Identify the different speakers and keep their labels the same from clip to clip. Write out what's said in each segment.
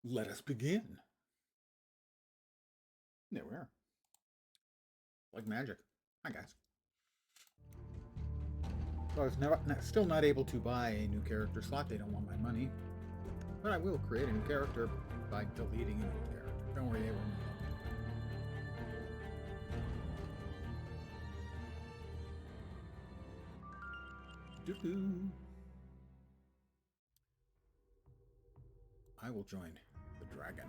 Speaker 1: Let us begin. There we are. Like magic. Hi, guys. So I was still not able to buy a new character slot. They don't want my money. But I will create a new character by deleting an old character. Don't worry, they won't know. Doo-doo. I will join the dragon.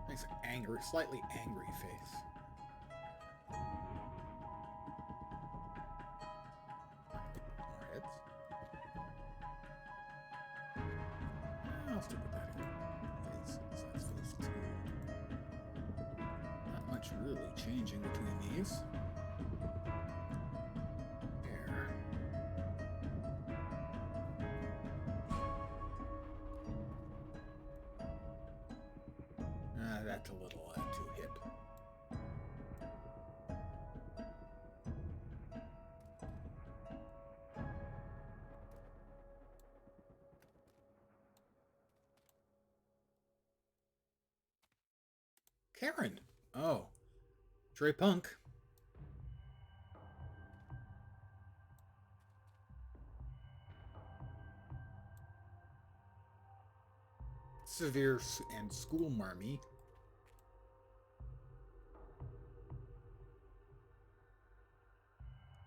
Speaker 1: Nice angry, slightly angry face. More heads. I'll stick with that face. Size face too. Not much really changing between these. There. That's a little too hip. Karen. Oh. Trey Punk. Severe and School Marmy.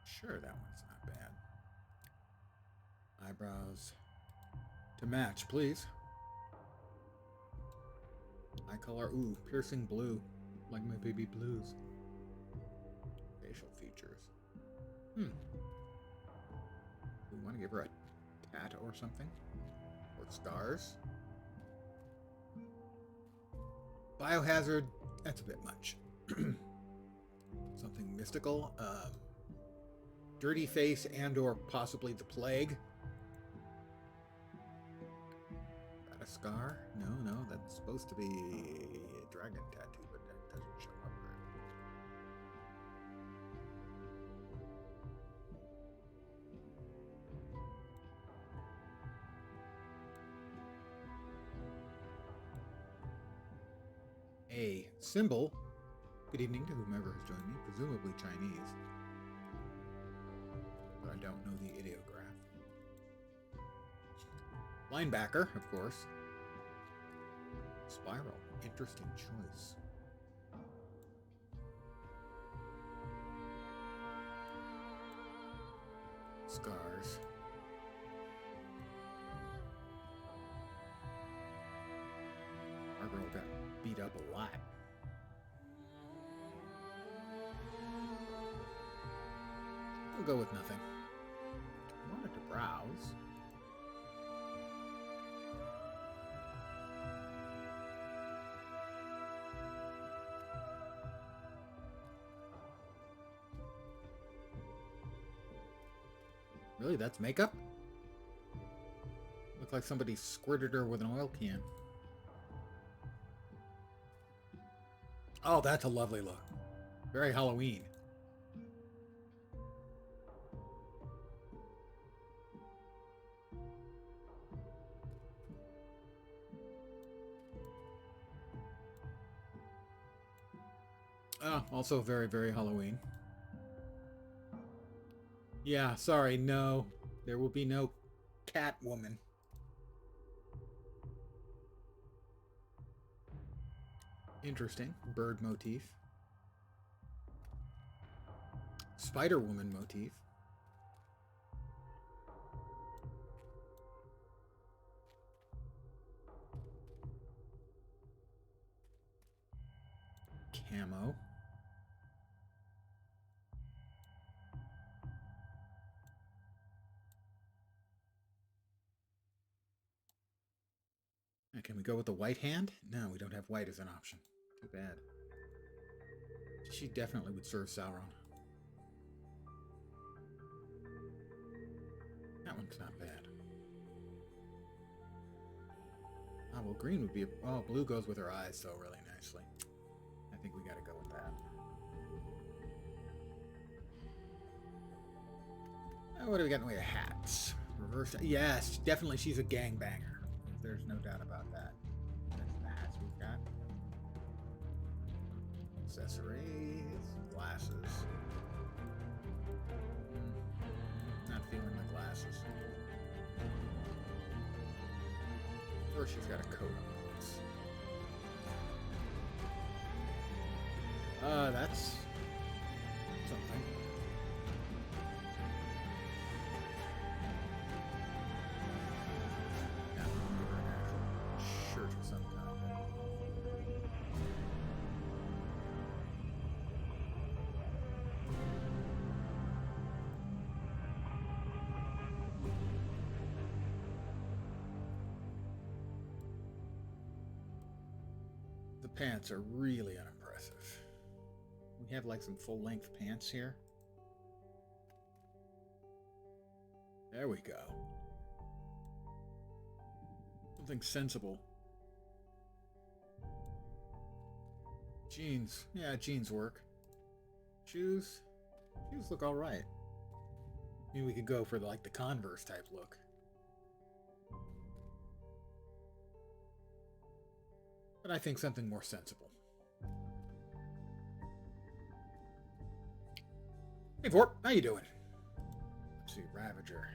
Speaker 1: Sure, that one's not bad. Eyebrows to match, please. Eye color, ooh, piercing blue, like my baby blues. Facial features. We want to give her a tat or something? Or scars? Biohazard, that's a bit much. Something mystical. Dirty face and or possibly the plague. Got a scar? No, that's supposed to be a dragon tattoo, but that doesn't show up there. A symbol. Good evening to whomever has joined me, presumably Chinese. But I don't know the ideograph. Linebacker, of course. Spiral. Interesting choice. Scars. Our girl got beat up a lot. We'll go with nothing. I wanted to browse. Really, that's makeup? Looks like somebody squirted her with an oil can. Oh, that's a lovely look. Very Halloween. Oh, also very, very Halloween. Yeah, sorry, no. There will be no Catwoman. Interesting. Bird motif. Spider-Woman motif. Camo. Can we go with the white hand? No, we don't have white as an option. Too bad. She definitely would serve Sauron. That one's not bad. Oh, well, green would be... Oh, blue goes with her eyes, though, really nicely. I think we gotta go with that. What do we got in the way of hats? Reverse... Yes, definitely she's a gangbanger. There's no doubt about that. That's the hats we've got. Accessories. Glasses. Not feeling the glasses. Or she's got a coat on. That's something. Yeah, an actual shirt of some kind. The pants are really unimpressive. We have like some full-length pants here. There we go. Something sensible. Jeans. Yeah, jeans work. Shoes. Shoes look alright. Maybe we could go for like the Converse type look. But I think something more sensible. Hey, Vorp, how you doing? Let's see, Ravager.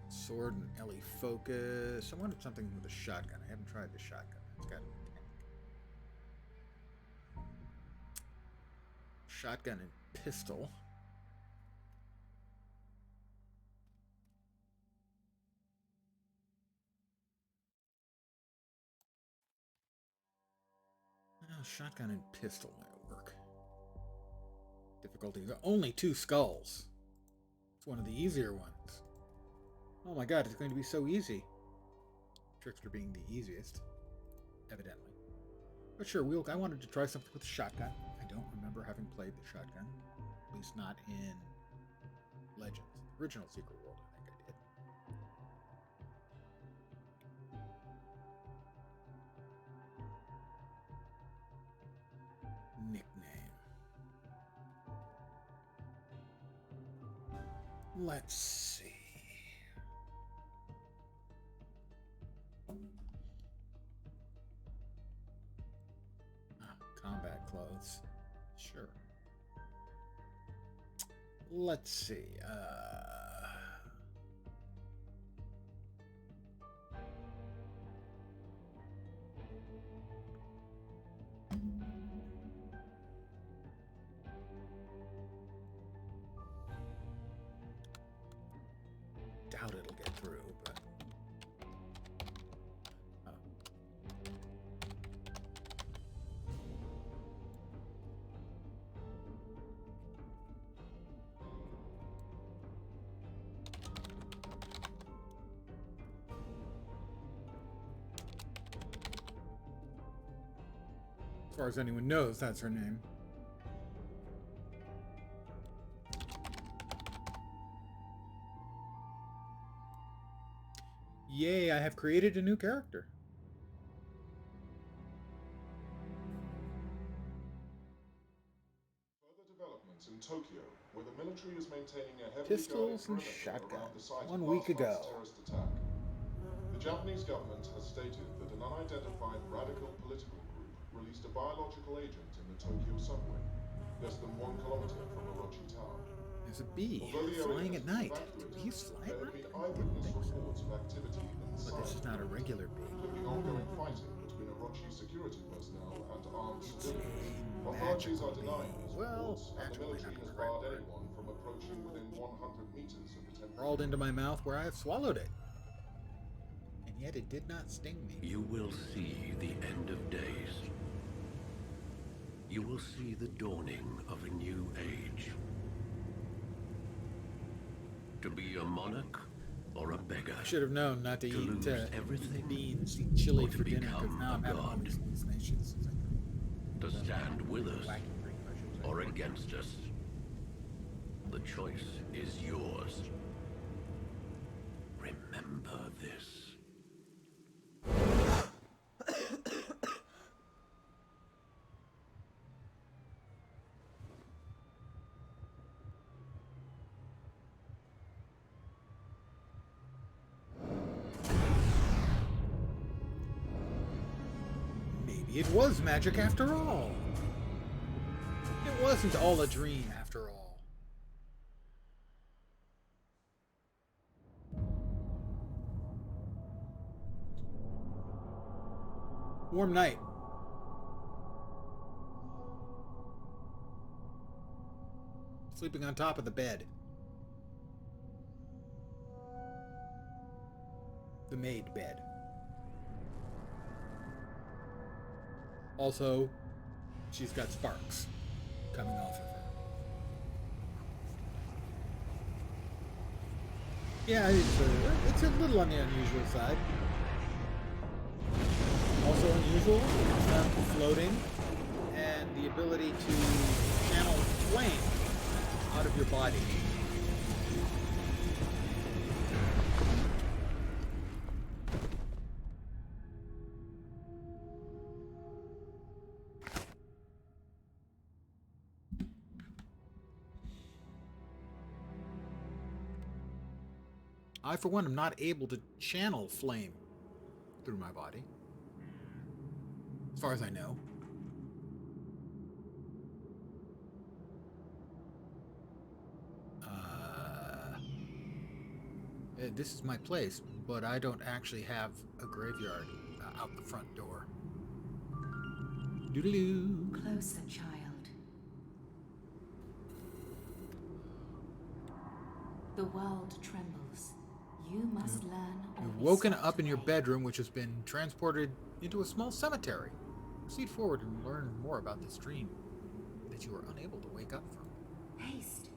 Speaker 1: Sword and Ellie Focus. I wanted something with a shotgun. I haven't tried the shotgun. It's got a tank. Shotgun and pistol. Well, shotgun and pistol might work. Difficulty. Only 2 skulls. It's one of the easier ones. Oh my god, it's going to be so easy. Trickster being the easiest, evidently. But sure, I wanted to try something with the shotgun. I don't remember having played the shotgun. At least not in Legends. Original Secret World, I think I did. Nickname. Let's see. Combat clothes. Sure. Let's see. Doubt it'll get through, but... As far as anyone knows, that's her name. Yay, I have created a new character.
Speaker 2: Further developments in Tokyo, where the military is maintaining a heavily
Speaker 1: Pistols and
Speaker 2: guarded perimeter
Speaker 1: shotgun.
Speaker 2: around the site
Speaker 1: 1
Speaker 2: of
Speaker 1: week
Speaker 2: last month's
Speaker 1: ago.
Speaker 2: terrorist attack. The Japanese government has stated that an unidentified radical political group released a biological agent in the Tokyo subway, less than 1 kilometer from Orochi Tower.
Speaker 1: There's a bee
Speaker 2: Although the area
Speaker 1: flying
Speaker 2: has
Speaker 1: at
Speaker 2: been
Speaker 1: night.
Speaker 2: evacuated,
Speaker 1: Do bees fly
Speaker 2: there
Speaker 1: at
Speaker 2: have
Speaker 1: night?
Speaker 2: been eyewitness reports of activity in the
Speaker 1: But this is not a regular bee.
Speaker 2: including ongoing fighting between Orochi security personnel and armed
Speaker 1: It's
Speaker 2: civilians.
Speaker 1: a
Speaker 2: Authorities
Speaker 1: magical
Speaker 2: are denying
Speaker 1: bee.
Speaker 2: these
Speaker 1: Well,
Speaker 2: reports, and the
Speaker 1: magically
Speaker 2: military
Speaker 1: not
Speaker 2: has
Speaker 1: the right
Speaker 2: barred
Speaker 1: word.
Speaker 2: anyone from approaching within 100 meters of the temple.
Speaker 1: Crawled into my mouth where I have swallowed it. And yet it did not sting me.
Speaker 3: You will see the end of days. You will see the dawning of a new age. To be a monarch or a beggar.
Speaker 1: I should have known not to
Speaker 3: To
Speaker 1: eat
Speaker 3: lose everything,
Speaker 1: beans, eat chili
Speaker 3: or to
Speaker 1: for dinner, because
Speaker 3: become
Speaker 1: now
Speaker 3: a
Speaker 1: I'm having all
Speaker 3: god.
Speaker 1: these hallucinations.
Speaker 3: To stand with us
Speaker 1: Wacky dream visions.
Speaker 3: or against us. The choice is yours. remember this.
Speaker 1: Maybe it was magic after all. It wasn't all a dream after all. Warm night. Sleeping on top of the bed. The maid bed. Also, she's got sparks coming off of her. Yeah, it's a little on the unusual side. Also unusual, floating, and the ability to channel flame out of your body. I, for one, am not able to channel flame through my body. As far as I know. This is my place, but I don't actually have a graveyard out the front door. Doodaloo.
Speaker 4: Closer, child. The world trembles. You must learn.
Speaker 1: You've woken up in your bedroom, which has been transported into a small cemetery. Proceed forward and learn more about this dream that you were unable to wake up from.
Speaker 4: Haste.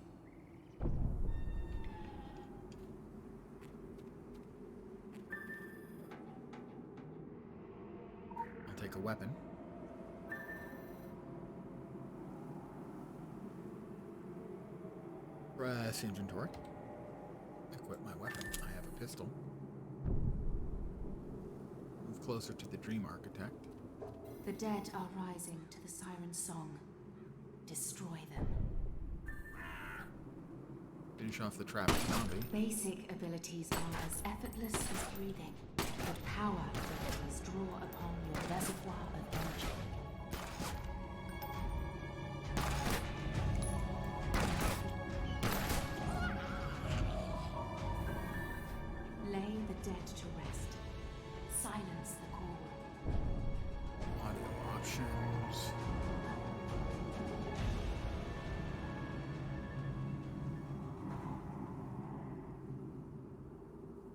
Speaker 1: I'll take a weapon. Press inventory. Equip my weapon. I have a pistol. Move closer to the Dream Architect.
Speaker 4: The dead are rising to the siren's song. Destroy them.
Speaker 1: Finish off the trapped zombie.
Speaker 4: Basic abilities are as effortless as breathing. The power abilities draw upon your reservoir of energy. Lay the dead to rest. Silence the call.
Speaker 1: Audio options.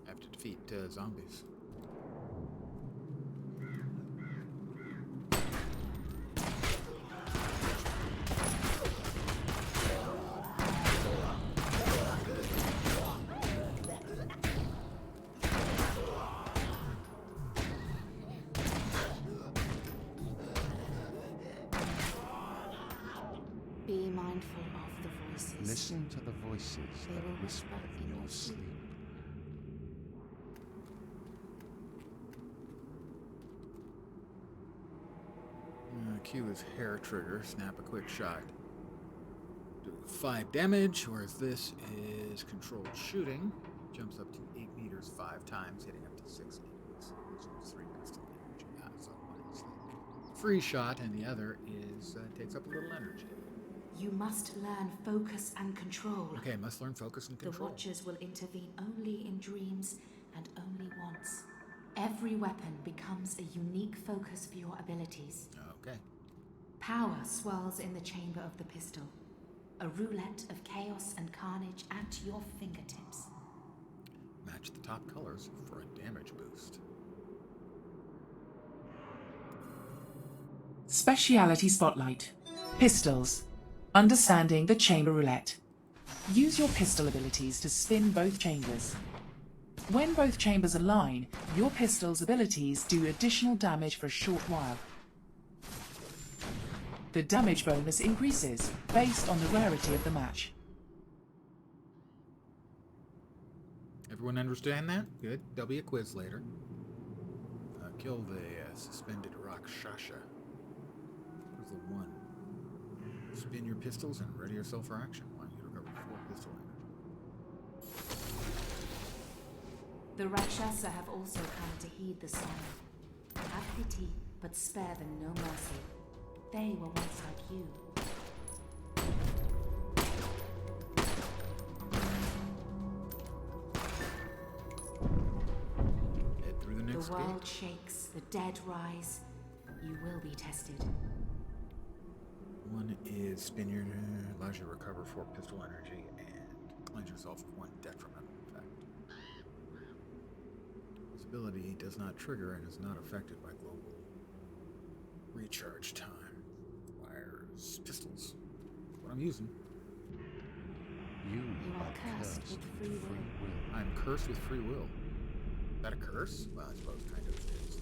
Speaker 1: I have to defeat zombies.
Speaker 4: Be mindful of the voices.
Speaker 5: Listen to the voices
Speaker 4: They will
Speaker 5: that whisper
Speaker 4: whisper
Speaker 5: in your sleep.
Speaker 1: Q is hair trigger. Snap a quick shot. Do 5 damage, whereas this is controlled shooting. Jumps up to 8 meters 5 times, hitting up to 6 enemies. Consumes 3 pistol damage. So one is the free shot, and the other is takes up a little energy.
Speaker 4: You must learn focus and control.
Speaker 1: Okay, must learn focus and
Speaker 4: The
Speaker 1: control.
Speaker 4: Watchers will intervene only in dreams and only once. Every weapon becomes a unique focus for your abilities.
Speaker 1: Okay.
Speaker 4: Power swirls in the chamber of the pistol. A roulette of chaos and carnage at your fingertips.
Speaker 1: Match the top colors for a damage boost.
Speaker 6: Speciality Spotlight. Pistols. Understanding the chamber roulette. Use your pistol abilities to spin both chambers. When both chambers align, your pistol's abilities do additional damage for a short while. The damage bonus increases based on the rarity of the match.
Speaker 1: Everyone understand that? Good. There'll be a quiz later. Kill the suspended Rakshasa. Where's the one? Spin your pistols and ready yourself for action. Want you to recover 4 pistol ammo.
Speaker 4: The Rakshasa have also come to heed the song. Have pity, but spare them no mercy. They were once like you.
Speaker 1: Head through the next
Speaker 4: The world
Speaker 1: gate.
Speaker 4: shakes, the dead rise. You will be tested.
Speaker 1: One is spin your allows you to recover 4 pistol energy and cleanse yourself of 1 detrimental effect. This ability does not trigger and is not affected by global recharge time. Requires pistols. What I'm using.
Speaker 3: You
Speaker 4: are cursed with free will.
Speaker 1: I'm cursed with free will. Is that a curse? Well, I suppose kind of is.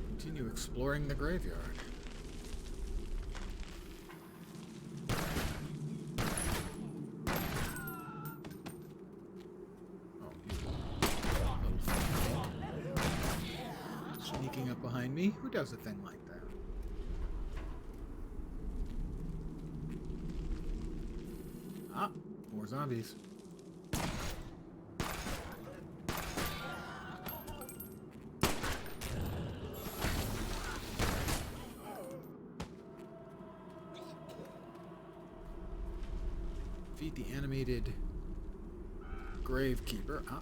Speaker 1: Continue exploring the graveyard. Sneaking up behind me? Who does a thing like that? Ah, more zombies. Defeat the animated Gravekeeper. Ah.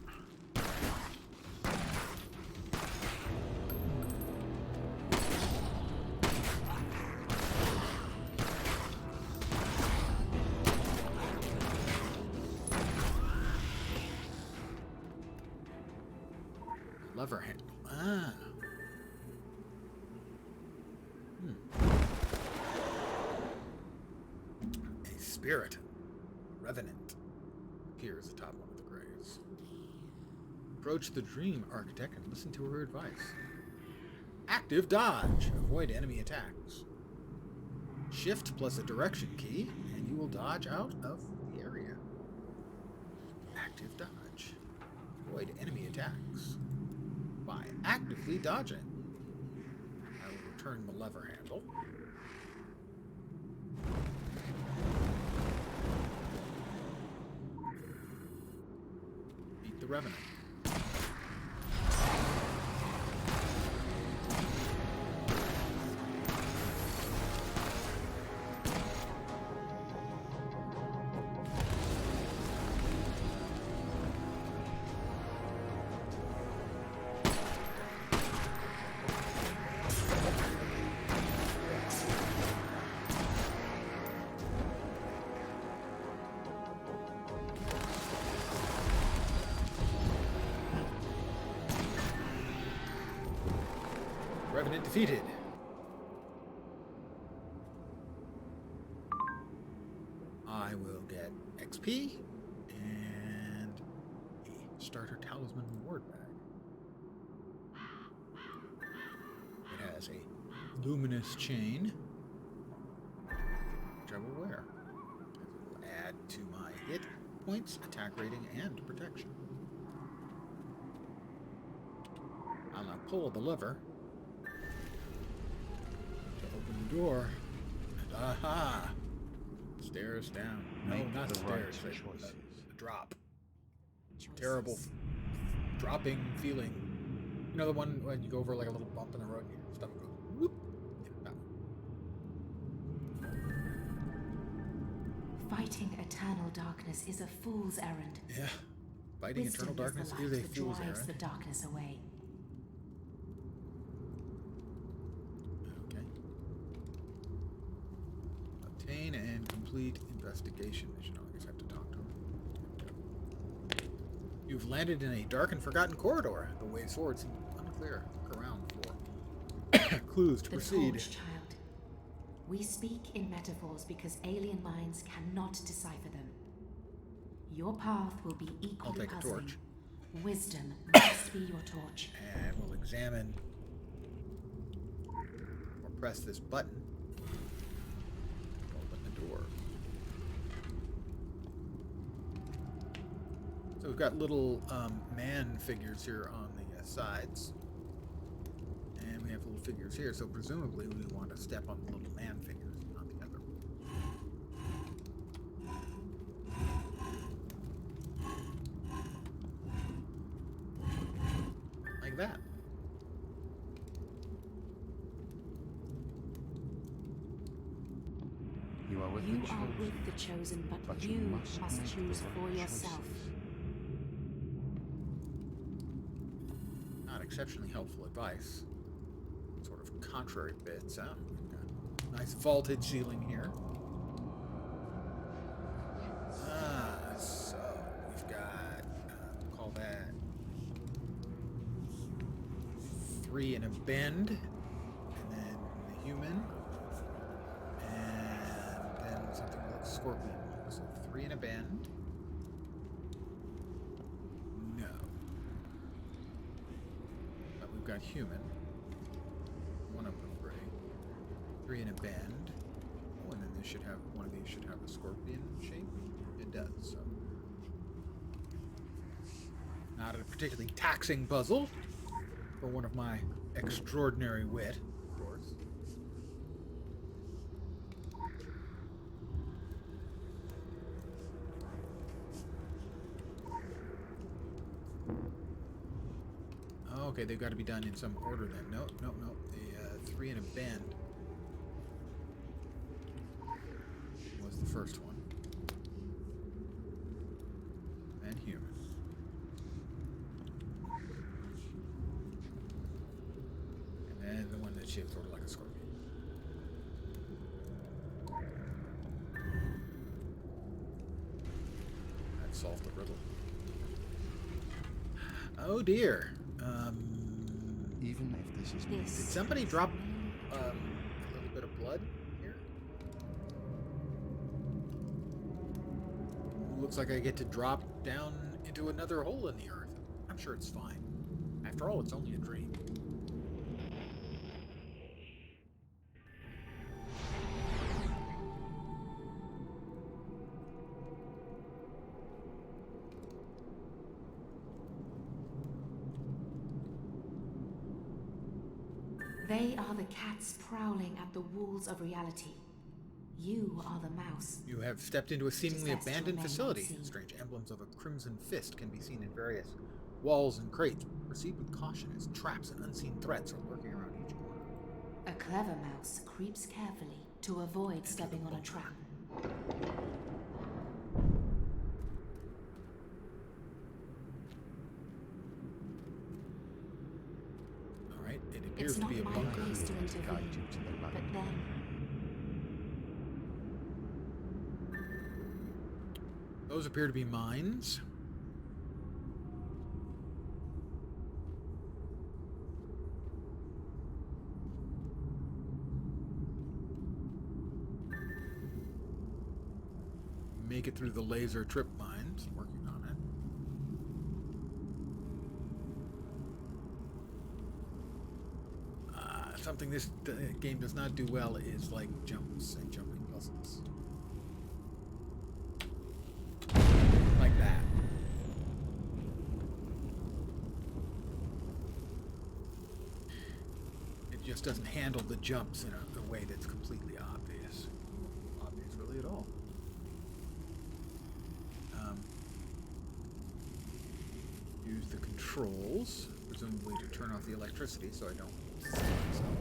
Speaker 1: Lever handle. Ah. A spirit. Revenant. Appears atop one of the graves. Approach the Dream Architect and listen to her advice. Active dodge. Avoid enemy attacks. Shift plus a direction key, and you will dodge out of the area. Active dodge. Avoid enemy attacks by actively dodging. I will return the lever handle. Beat the Revenant. Revenant defeated. I will get XP and a starter talisman reward bag. It has a luminous chain, which I will wear. It will add to my hit points, attack rating, and protection. I'll now pull the lever to open the door. And aha! Stairs down. No,
Speaker 3: Make
Speaker 1: not
Speaker 3: the
Speaker 1: stairs.
Speaker 3: right
Speaker 1: A
Speaker 3: choices.
Speaker 1: drop.
Speaker 4: Choices.
Speaker 1: Terrible dropping feeling. You know the one when you go over like a little bump in the road and your stomach goes whoop? Yeah, that one.
Speaker 4: Fighting eternal darkness is a fool's errand.
Speaker 1: Yeah. Fighting
Speaker 4: Wisdom
Speaker 1: eternal darkness
Speaker 4: is the
Speaker 1: is
Speaker 4: light
Speaker 1: a
Speaker 4: that
Speaker 1: fool's
Speaker 4: drives
Speaker 1: errand.
Speaker 4: the darkness away.
Speaker 1: Okay. Obtain and complete investigation mission. I guess I have to talk to him. You've landed in a dark and forgotten corridor. The way forward seems unclear. Look around for clues to
Speaker 4: The
Speaker 1: proceed.
Speaker 4: Torch Child. We speak in metaphors because alien minds cannot decipher them. Your path will be equally
Speaker 1: take a
Speaker 4: puzzling.
Speaker 1: torch.
Speaker 4: Wisdom must see your torch.
Speaker 1: And we'll examine or press this button. Open the door. So we've got little man figures here on the sides. And we have little figures here, so presumably we want to step on the little man figures, not the other. Like that.
Speaker 5: You are with
Speaker 4: You
Speaker 5: the
Speaker 4: are
Speaker 5: chosen,
Speaker 4: with the chosen, but
Speaker 5: you
Speaker 4: you
Speaker 5: must
Speaker 4: must
Speaker 5: make
Speaker 4: choose
Speaker 5: the
Speaker 4: for
Speaker 5: right
Speaker 4: yourself.
Speaker 5: choices.
Speaker 1: Not exceptionally helpful advice. Sort of contrary bits, huh? We've got nice vaulted ceiling here. So we've got, call that 3 in a bend, and then the human, and then something like scorpion. So 3 in a bend. No. But we've got human. One of the 3. 3 in a bend. Oh, and then this should have, one of these should have a scorpion shape. It does, so. Not a particularly taxing puzzle for one of my extraordinary wit, of course. Okay, they've got to be done in some order then. No. The 3 in a bend was the first one. And human. And then the one that's shaped sort of like a scorpion. That solved the riddle. Oh dear.
Speaker 5: Even if this is
Speaker 4: This
Speaker 5: needed.
Speaker 1: Did somebody drop a little bit of blood here? Looks like I get to drop down into another hole in the earth. I'm sure it's fine. After all, it's only a dream.
Speaker 4: They are the cats prowling at the walls of reality. You are the mouse.
Speaker 1: You have stepped into a seemingly
Speaker 4: best to
Speaker 1: abandoned
Speaker 4: remain
Speaker 1: facility.
Speaker 4: unseen.
Speaker 1: Strange emblems of a crimson fist can be seen in various walls and crates. Proceed with caution as traps and unseen threats are lurking around each corner.
Speaker 4: A clever mouse creeps carefully to avoid stepping on a trap.
Speaker 1: Alright, it appears
Speaker 4: It's
Speaker 1: to
Speaker 4: not
Speaker 1: be a
Speaker 4: my
Speaker 1: bunker.
Speaker 4: place to
Speaker 5: Guide
Speaker 4: intervene,
Speaker 5: you to the light.
Speaker 4: but then
Speaker 1: Those appear to be mines. Make it through the laser trip mines. Working on it. Something this game does not do well is like jumps and jumping puzzles. Like that. It just doesn't handle the jumps in a way that's completely obvious. Obvious really at all. Use the controls, presumably to turn off the electricity so I don't see myself.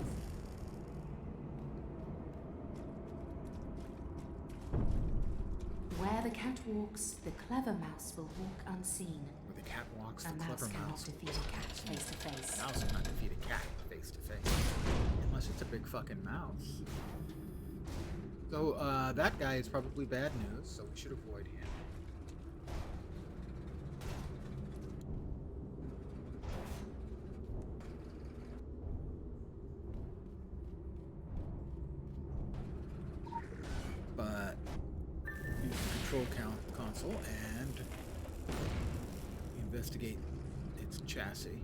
Speaker 4: where the cat walks, the clever mouse will walk unseen.
Speaker 1: Where the cat walks,
Speaker 4: A
Speaker 1: the
Speaker 4: mouse
Speaker 1: clever
Speaker 4: cannot
Speaker 1: mouse.
Speaker 4: defeat a cat face to face.
Speaker 1: Mouse cannot defeat a cat face to face. Unless it's a big fucking mouse. So, that guy is probably bad news, so we should avoid him. But use the control console and investigate its chassis.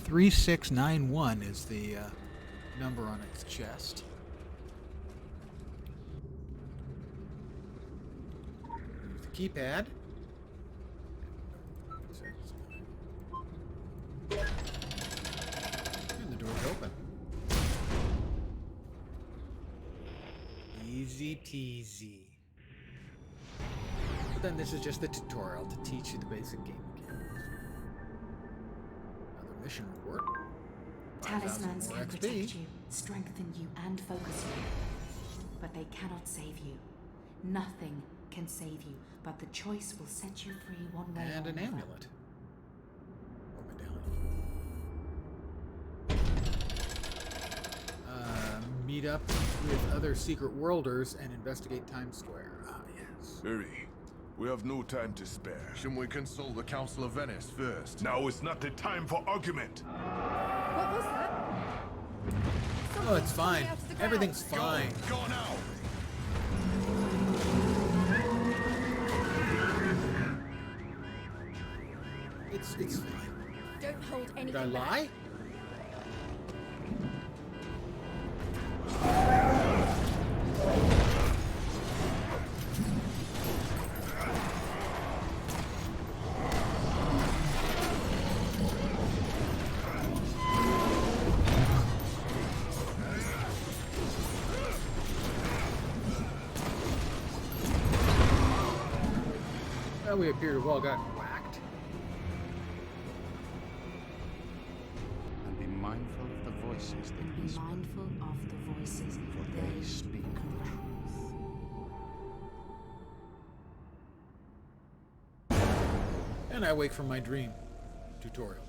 Speaker 1: 3691 is the number on its chest. There's the keypad. And the door's open. Easy peasy. But then this is just the tutorial to teach you the basic game mechanics. Another mission report. 5,000
Speaker 4: Talismans
Speaker 1: more
Speaker 4: can
Speaker 1: XP.
Speaker 4: protect you, strengthen you, and focus you. But they cannot save you. Nothing can save you, but the choice will set you free one way
Speaker 1: And
Speaker 4: or
Speaker 1: an
Speaker 4: another.
Speaker 1: amulet. Or medallion. Meet up with other secret worlders and investigate Times Square. Ah, yes.
Speaker 7: Hurry. We have no time to spare.
Speaker 5: Shouldn't we consult the Council of Venice first?
Speaker 7: Now is not the time for argument.
Speaker 8: What was that?
Speaker 1: Oh, it's
Speaker 8: Something's
Speaker 1: fine.
Speaker 8: coming out of the ground.
Speaker 1: Everything's fine.
Speaker 7: Go now.
Speaker 1: It's fine.
Speaker 8: Don't hold anything
Speaker 1: Did I
Speaker 8: back.
Speaker 1: lie? Well, we appear to have all gotten whacked.
Speaker 5: And be mindful of the voices that
Speaker 4: Be
Speaker 5: whisper,
Speaker 4: mindful of the voices,
Speaker 5: for they speak the truth.
Speaker 1: And I wake from my dream. Tutorial.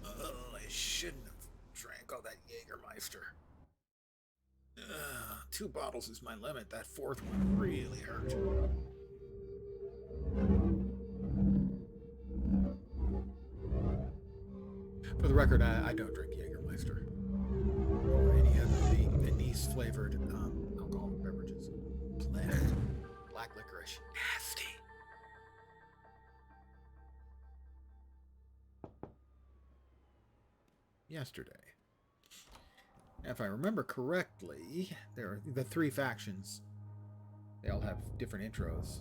Speaker 1: I shouldn't have drank all that Jägermeister. 2 bottles is my limit. That 4th one really hurt. For the record, I don't drink Jägermeister or any of the anise-flavored alcoholic beverages. Blech. Black licorice. Nasty. Yesterday. If I remember correctly, there are the 3 factions. They all have different intros.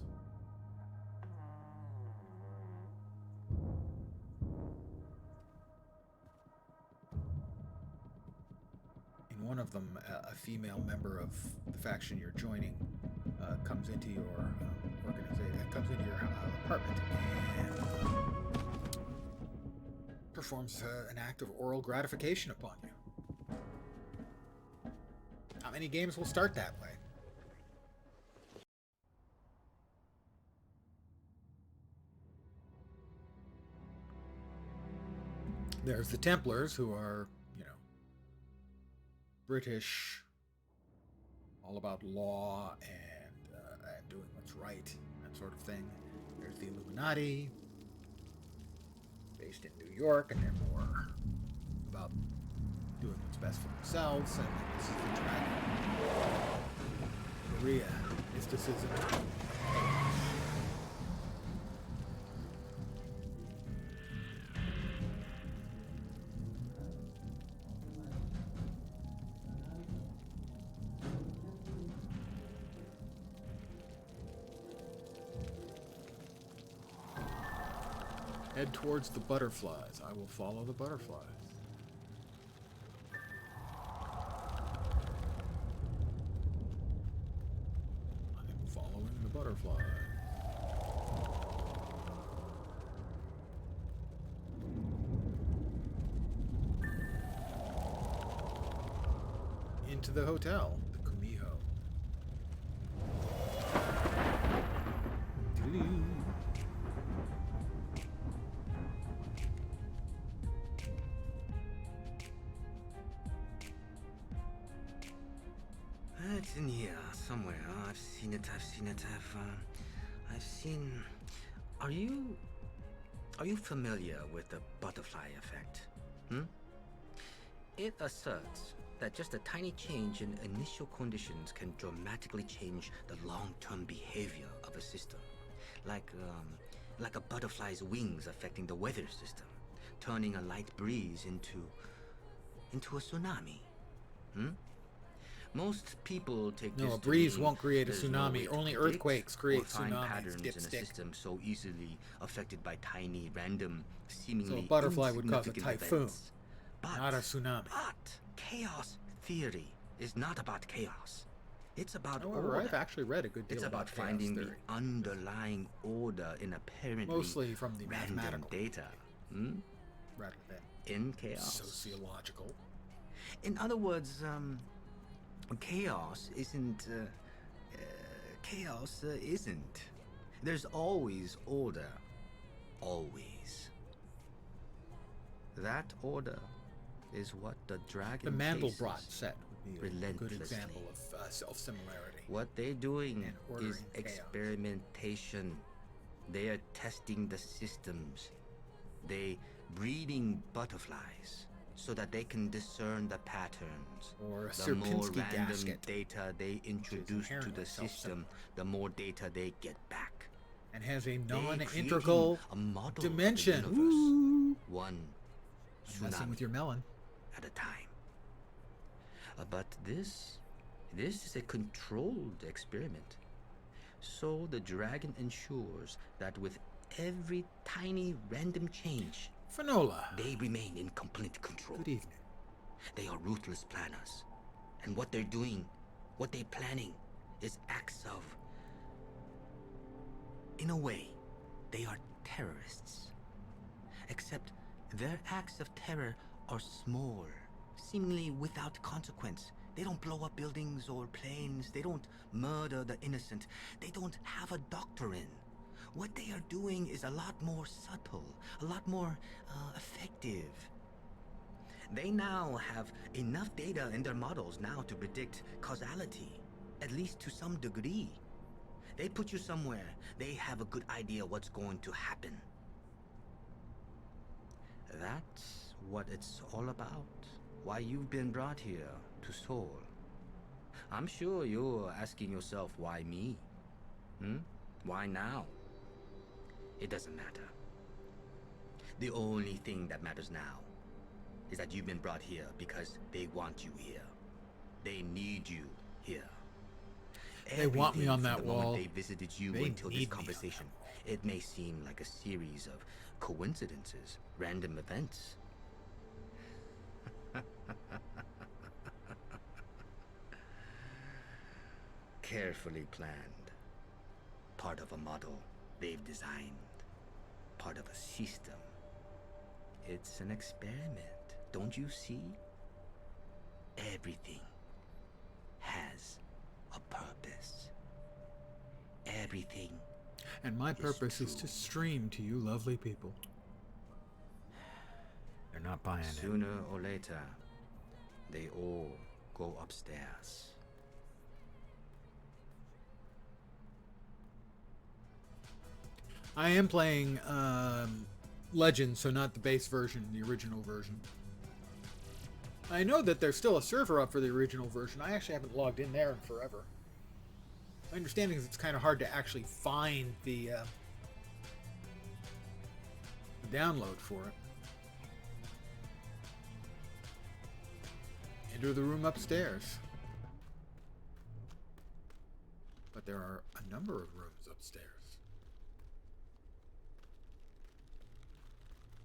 Speaker 1: In one of them, a female member of the faction you're joining comes into your organization, comes into your apartment, and performs an act of oral gratification upon you. How many games will start that way? There's the Templars, who are, you know, British, all about law and doing what's right, that sort of thing. There's the Illuminati, based in New York, and they're more about doing what's best for themselves. And then this is the Dragon. Korea, mysticism. Head towards the butterflies. I will follow the butterflies. I'm following the butterflies. Into the hotel, the Kumiho. Doo-doo.
Speaker 9: It's in here somewhere. I've seen it. I've seen. Are you familiar with the butterfly effect? It asserts that just a tiny change in initial conditions can dramatically change the long-term behavior of a system. Like a butterfly's wings affecting the weather system, turning a light breeze into a tsunami. Most people take this
Speaker 1: No, a
Speaker 9: to
Speaker 1: breeze
Speaker 9: mean
Speaker 1: won't create a
Speaker 9: there's no way
Speaker 1: tsunami.
Speaker 9: to
Speaker 1: Only
Speaker 9: predict
Speaker 1: earthquakes
Speaker 9: or
Speaker 1: create
Speaker 9: find
Speaker 1: tsunamis,
Speaker 9: patterns in a
Speaker 1: dipstick.
Speaker 9: system so easily affected by tiny, random, seemingly
Speaker 1: So a butterfly would cause a
Speaker 9: insignificant
Speaker 1: typhoon,
Speaker 9: events.
Speaker 1: not a tsunami.
Speaker 9: But chaos theory is not about chaos. It's about
Speaker 1: However,
Speaker 9: order.
Speaker 1: I've actually read a good deal
Speaker 9: It's about
Speaker 1: chaos
Speaker 9: finding
Speaker 1: theory.
Speaker 9: the underlying order in apparently
Speaker 1: Mostly from the
Speaker 9: random
Speaker 1: mathematical
Speaker 9: data.
Speaker 1: rather than
Speaker 9: In chaos.
Speaker 1: sociological.
Speaker 9: In other words, chaos isn't. Chaos isn't. There's always order. Always. That order is what the dragon
Speaker 1: The
Speaker 9: chases
Speaker 1: Mandelbrot set would be a good
Speaker 9: relentlessly.
Speaker 1: example of self-similarity.
Speaker 9: What they're doing
Speaker 1: And order
Speaker 9: is
Speaker 1: in chaos.
Speaker 9: experimentation. They are testing the systems. They breeding butterflies so that they can discern the patterns.
Speaker 1: Or a
Speaker 9: The more
Speaker 1: Sierpinski
Speaker 9: random
Speaker 1: gasket,
Speaker 9: data they introduce to
Speaker 1: inherently
Speaker 9: the system, the more data they get back.
Speaker 1: and has a
Speaker 9: They're
Speaker 1: non-integral
Speaker 9: creating a model
Speaker 1: dimension.
Speaker 9: of the universe,
Speaker 1: Woo!
Speaker 9: one
Speaker 1: I'm messing with
Speaker 9: tsunami
Speaker 1: your melon.
Speaker 9: at a time. But this is a controlled experiment. So the dragon ensures that with every tiny random change,
Speaker 1: Finola,
Speaker 9: they remain in complete control.
Speaker 1: good evening.
Speaker 9: They are ruthless planners. And what they're doing, what they're planning, is acts of... In a way, they are terrorists. Except their acts of terror are small, seemingly without consequence. They don't blow up buildings or planes. They don't murder the innocent. They don't have a doctrine. What they are doing is a lot more subtle, a lot more effective. They now have enough data in their models now to predict causality, at least to some degree. They put you somewhere, they have a good idea what's going to happen. That's what it's all about. Why you've been brought here to Seoul. I'm sure you're asking yourself, why me? Why now? It doesn't matter. The only thing that matters now is that you've been brought here because they want you here. They need you here.
Speaker 1: They want me
Speaker 9: Everything
Speaker 1: on
Speaker 9: from
Speaker 1: that
Speaker 9: the moment
Speaker 1: wall.
Speaker 9: They visited you
Speaker 1: They
Speaker 9: until
Speaker 1: need
Speaker 9: this
Speaker 1: me on that
Speaker 9: conversation. It may seem like a series of coincidences, random events. Carefully planned. Part of a model they've designed. Part of a system. It's an experiment, don't you see? Everything has a purpose. Everything.
Speaker 1: And my
Speaker 9: is
Speaker 1: purpose is
Speaker 9: true.
Speaker 1: to stream to you lovely people. They're not buying it.
Speaker 9: Sooner or later, they all go upstairs.
Speaker 1: I am playing Legends, so not the base version, the original version. I know that there's still a server up for the original version. I actually haven't logged in there in forever. My understanding is it's kind of hard to actually find the download for it. Enter the room upstairs. But there are a number of rooms upstairs.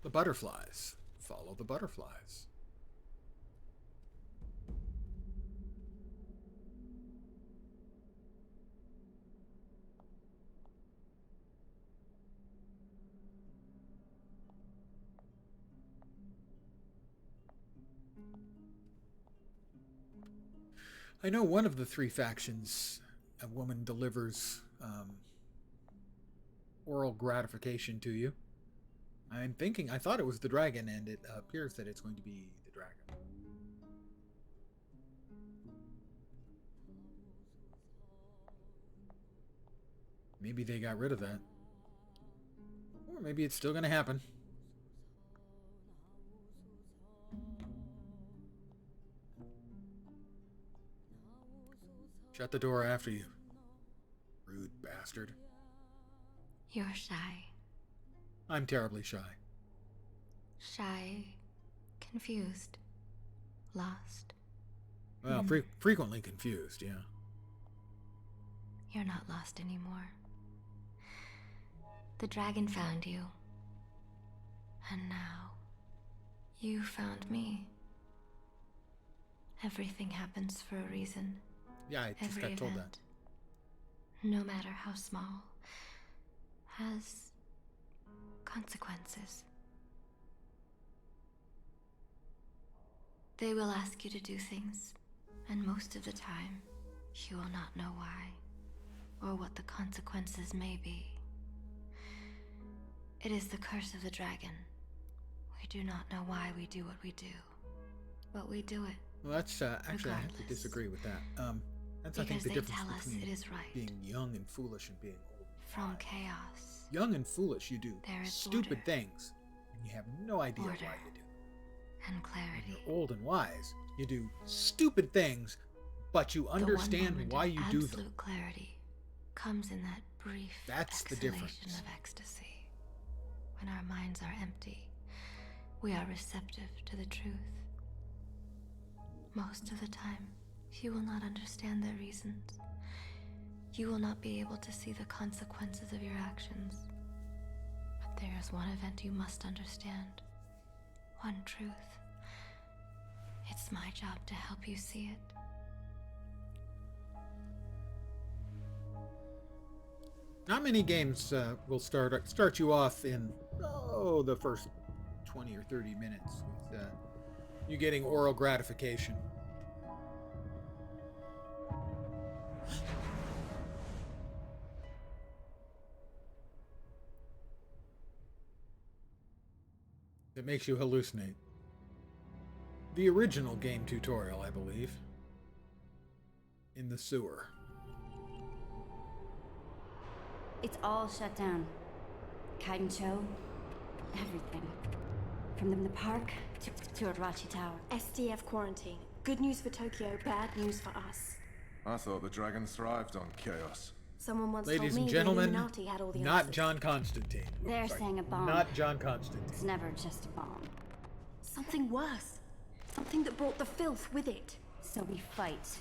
Speaker 1: The butterflies. Follow the butterflies. I know one of the three factions, a woman delivers oral gratification to you. I thought it was the dragon, and it appears that it's going to be the dragon. Maybe they got rid of that. Or maybe it's still going to happen. Shut the door after you. Rude bastard.
Speaker 10: You're shy.
Speaker 1: I'm terribly shy.
Speaker 10: Shy, confused, lost.
Speaker 1: Well, frequently confused, yeah.
Speaker 10: You're not lost anymore. The dragon found you. And now, you found me. Everything happens for a reason.
Speaker 1: Yeah, I just got told that.
Speaker 10: No matter how small, has consequences. They will ask you to do things, and most of the time, you will not know why, or what the consequences may be. It is the curse of the dragon. We do not know why we do what we do, but we do it.
Speaker 1: Well, that's actually, I have to disagree with that. That's, I think, the difference between
Speaker 10: it is right.
Speaker 1: being young and foolish and being old and
Speaker 10: From
Speaker 1: wise.
Speaker 10: chaos.
Speaker 1: Young and foolish, you do
Speaker 10: There is
Speaker 1: stupid
Speaker 10: order.
Speaker 1: things, and you have no idea
Speaker 10: Order.
Speaker 1: why you do.
Speaker 10: And
Speaker 1: When
Speaker 10: clarity.
Speaker 1: you're old and wise, you do stupid things, but you
Speaker 10: The one
Speaker 1: understand
Speaker 10: moment
Speaker 1: why
Speaker 10: of
Speaker 1: you do them.
Speaker 10: absolute clarity comes in that brief
Speaker 1: That's the
Speaker 10: exhalation
Speaker 1: difference.
Speaker 10: of ecstasy. When our minds are empty, we are receptive to the truth. Most of the time, you will not understand their reasons. You will not be able to see the consequences of your actions. But there is one event you must understand. One truth. It's my job to help you see it.
Speaker 1: Not many games will start you off in the first 20 or 30 minutes with you getting oral gratification. It makes you hallucinate. The original game tutorial, I believe. In the sewer.
Speaker 11: It's all shut down. Kaincho, everything. From the park to Arachi Tower.
Speaker 8: SDF quarantine. Good news for Tokyo, bad news for us.
Speaker 2: I thought the dragon thrived on chaos.
Speaker 8: Someone once
Speaker 1: Ladies
Speaker 8: told
Speaker 1: and
Speaker 8: me
Speaker 1: gentlemen,
Speaker 8: the Illuminati had all the
Speaker 1: not
Speaker 8: answers.
Speaker 1: John Constantine.
Speaker 11: They're
Speaker 1: Sorry,
Speaker 11: saying a bomb.
Speaker 1: Not John Constantine.
Speaker 11: It's never just a bomb.
Speaker 8: Something worse. Something that brought the filth with it.
Speaker 11: So we fight.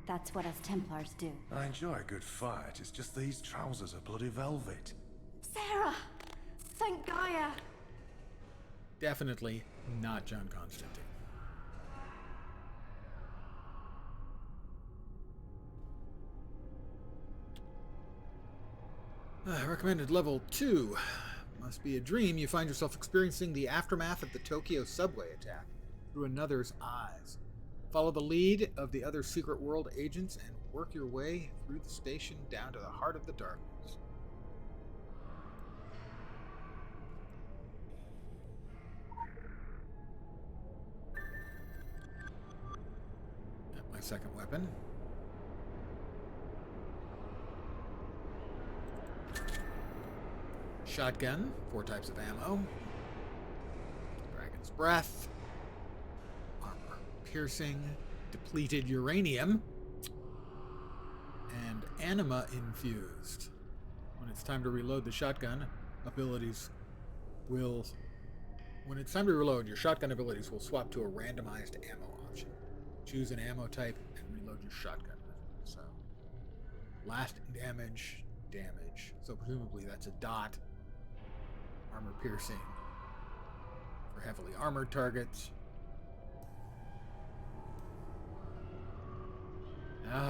Speaker 11: That's what us Templars do.
Speaker 7: I enjoy a good fight. It's just these trousers are bloody velvet.
Speaker 8: Sarah! Thank Gaia!
Speaker 1: Definitely not John Constantine. Recommended level 2. Must be a dream. You find yourself experiencing the aftermath of the Tokyo subway attack through another's eyes. Follow the lead of the other secret world agents and work your way through the station down to the heart of the darkness. Got my second weapon. Shotgun, 4 types of ammo. Dragon's Breath. Armor piercing. Depleted uranium. And anima infused. When it's time to reload the shotgun, abilities will... When it's time to reload, your shotgun abilities will swap to a randomized ammo option. Choose an ammo type and reload your shotgun. So, last damage. So presumably that's a dot. Armor piercing for heavily armored targets.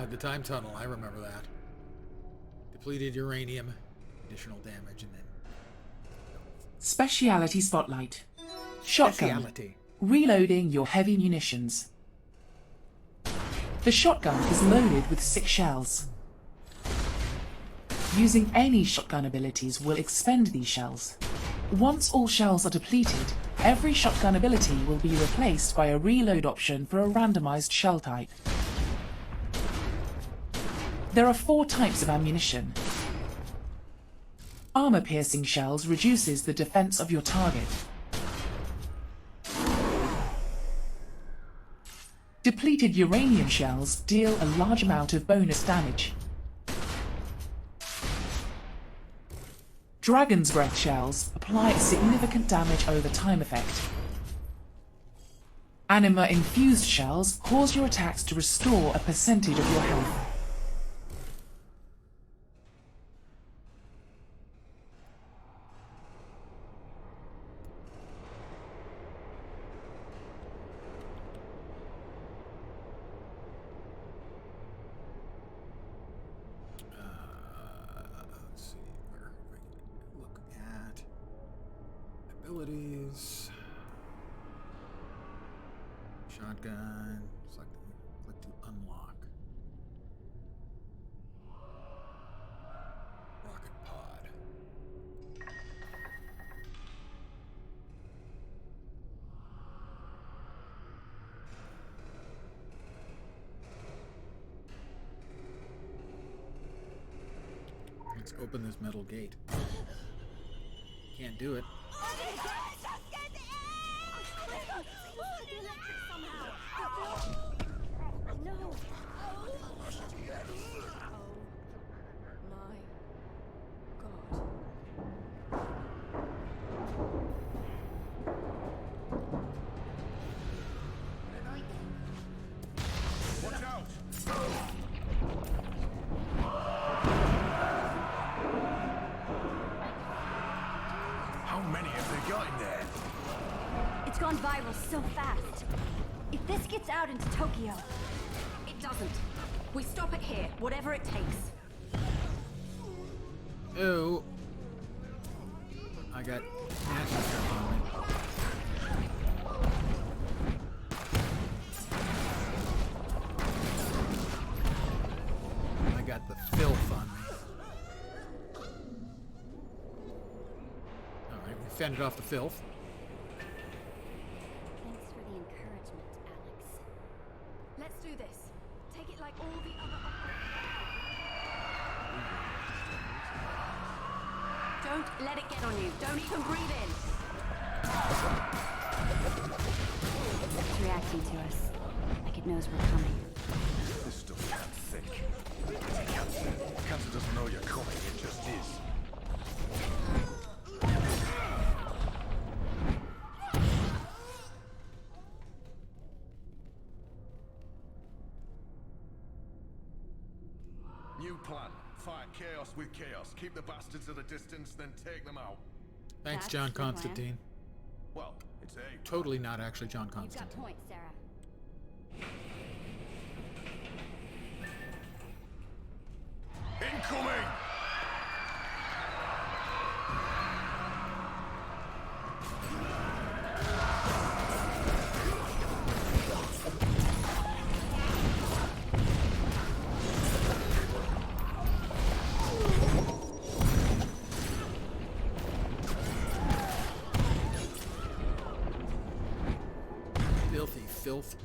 Speaker 1: The time tunnel, I remember that. Depleted uranium, additional damage, and then...
Speaker 6: Speciality Spotlight. Shotgun.
Speaker 1: Speciality.
Speaker 6: Reloading your heavy munitions. The shotgun is loaded with 6 shells. Using any shotgun abilities will expend these shells. Once all shells are depleted, every shotgun ability will be replaced by a reload option for a randomized shell type. There are 4 types of ammunition. Armor-piercing shells reduces the defense of your target. Depleted uranium shells deal a large amount of bonus damage. Dragon's Breath shells apply a significant damage over time effect. Anima-infused shells cause your attacks to restore a percentage of your health.
Speaker 1: Let's see, where are we? Look at abilities. Shotgun. Click to unlock. Rocket pod. Let's open this metal gate. Can't do it.
Speaker 8: No.
Speaker 7: Watch out! How many have they got in there?
Speaker 11: It's gone viral so fast. If this gets out into Tokyo...
Speaker 8: It doesn't. We stop it here, whatever it takes.
Speaker 1: Oh. I got magic stuff on me. I got the filth on me. Alright, we fended off the filth.
Speaker 11: Thanks for the encouragement, Alex.
Speaker 8: Let's do this. Take it like all the other... Don't let it get on you. Don't even breathe in.
Speaker 11: It's reacting to us. Like it knows we're coming.
Speaker 7: This stuff can't think. Cancer doesn't know you're coming, it just is. New plan. Fight chaos with chaos. Keep the bastards at a distance, then take them out.
Speaker 1: Thanks,
Speaker 11: That's
Speaker 1: John
Speaker 11: the plan.
Speaker 1: Constantine.
Speaker 7: Well, it's a...
Speaker 1: Totally not actually John
Speaker 11: You've got
Speaker 1: Constantine.
Speaker 11: points, Sarah.
Speaker 7: Incoming!
Speaker 1: Filthy filth.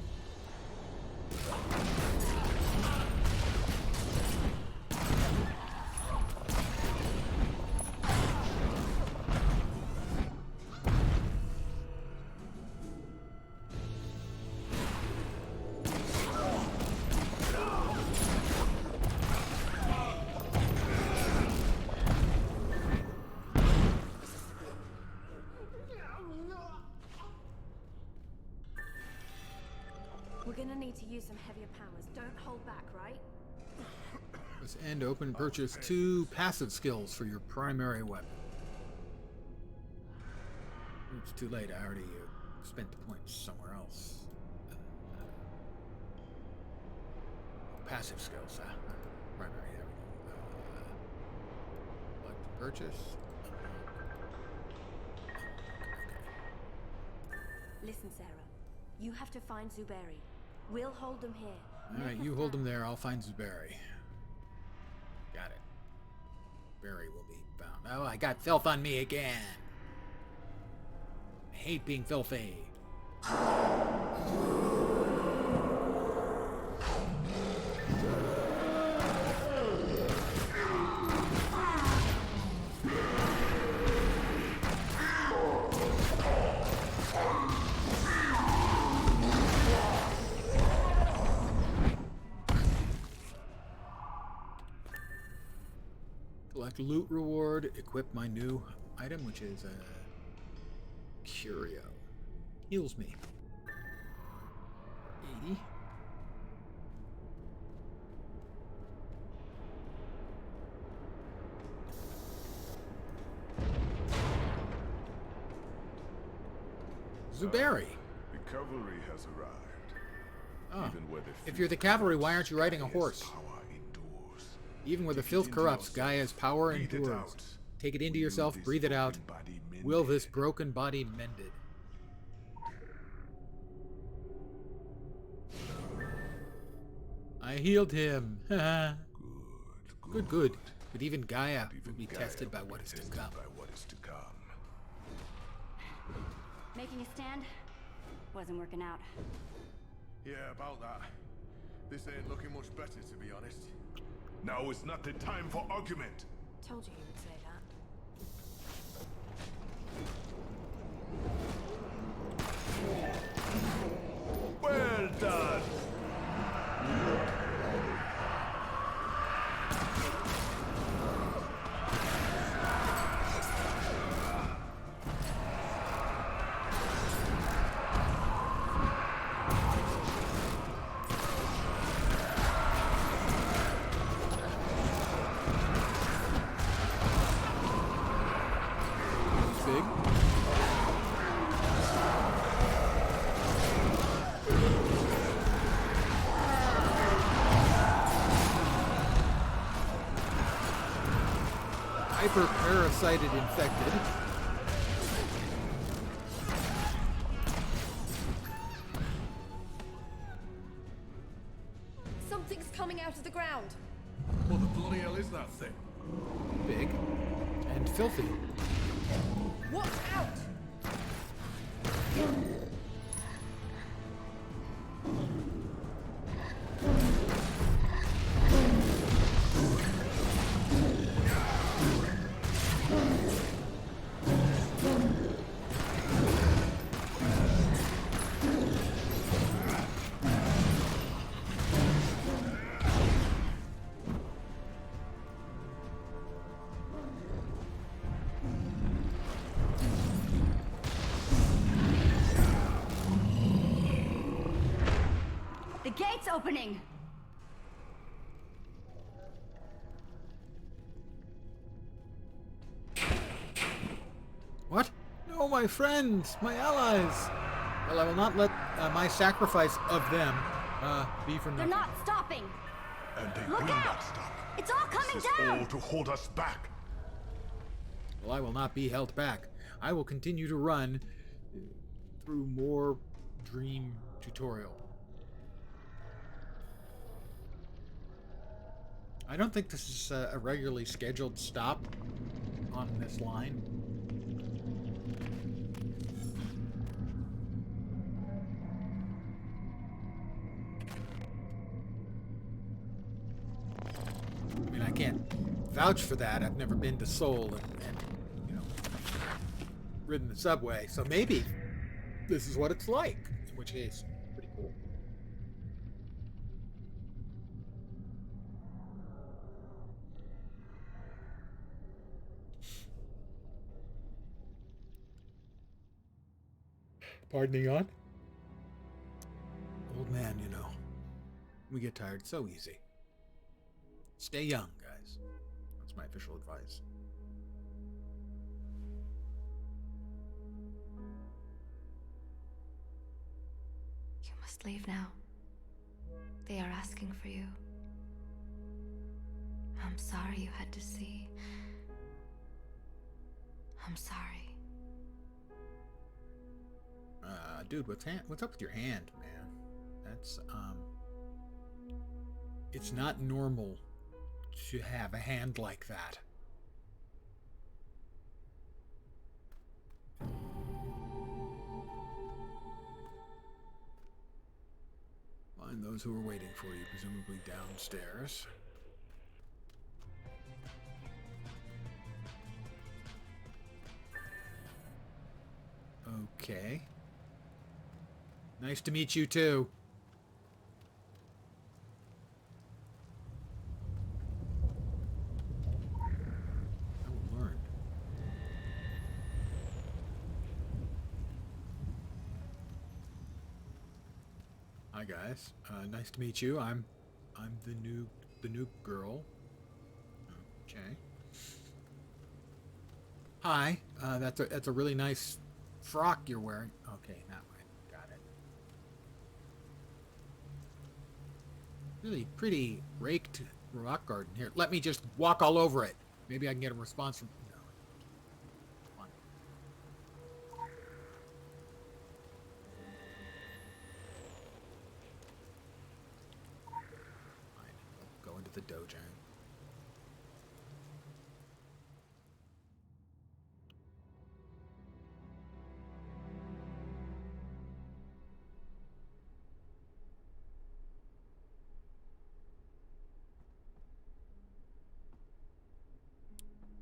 Speaker 8: We're gonna need to use some heavier powers. Don't hold back, right?
Speaker 1: This end open purchase 2 passive skills for your primary weapon. It's too late. I already spent the points somewhere else. Passive skills. Primary. There we go. Select purchase.
Speaker 8: Listen, Sarah. You have to find Zuberi. We'll hold them here.
Speaker 1: Alright, you hold them there. I'll find Zuberi. Got it. Barry will be found. Oh, I got filth on me again. I hate being filthy. Collect loot reward. Equip my new item, which is a curio. Heals me. 80. Zuberi.
Speaker 12: The cavalry has arrived.
Speaker 1: Oh.
Speaker 12: Even where the
Speaker 1: If you're the cavalry, why aren't you riding a horse? Even where the filth corrupts, Gaia's power endures. Take it into yourself, breathe it out. Will this broken body mended? I healed him. Good. But even Gaia will be tested by what is to come.
Speaker 11: Making a stand wasn't working out.
Speaker 7: Yeah, about that. This ain't looking much better, to be honest.
Speaker 12: Now is not the time for argument.
Speaker 8: Told you would say that.
Speaker 12: Well done.
Speaker 1: Big. Hyper-parasited infected.
Speaker 8: Something's coming out of the ground.
Speaker 7: What the bloody hell is that thing?
Speaker 1: Big. And filthy.
Speaker 8: Watch out!
Speaker 11: The gate's opening!
Speaker 1: What? No, my friends, my allies. Well, I will not let my sacrifice of them be for
Speaker 11: They're
Speaker 1: nothing.
Speaker 11: not stopping!
Speaker 12: And they
Speaker 11: Look
Speaker 12: will
Speaker 11: out!
Speaker 12: not stop.
Speaker 11: It's all coming
Speaker 12: This is
Speaker 11: down!
Speaker 12: all to hold us back.
Speaker 1: Well, I will not be held back. I will continue to run through more Dream tutorial. I don't think this is a regularly scheduled stop on this line. I mean, I can't vouch for that. I've never been to Seoul and you know, ridden the subway, so maybe this is what it's like. In which case, pretty cool. Pardon the yawn? Old man, you know. We get tired so easy. Stay young, guys. That's my official advice.
Speaker 10: You must leave now. They are asking for you. I'm sorry you had to see. I'm sorry.
Speaker 1: Dude, what's up with your hand, man? That's, it's not normal to have a hand like that. Find those who are waiting for you, presumably downstairs. Okay. Nice to meet you too. Hi guys. Nice to meet you. I'm the new girl. Okay. Hi. That's a really nice frock you're wearing. Okay, that way. Got it. Really pretty raked rock garden here. Let me just walk all over it. Maybe I can get a response from. No. Fine. I'll go into the dojo.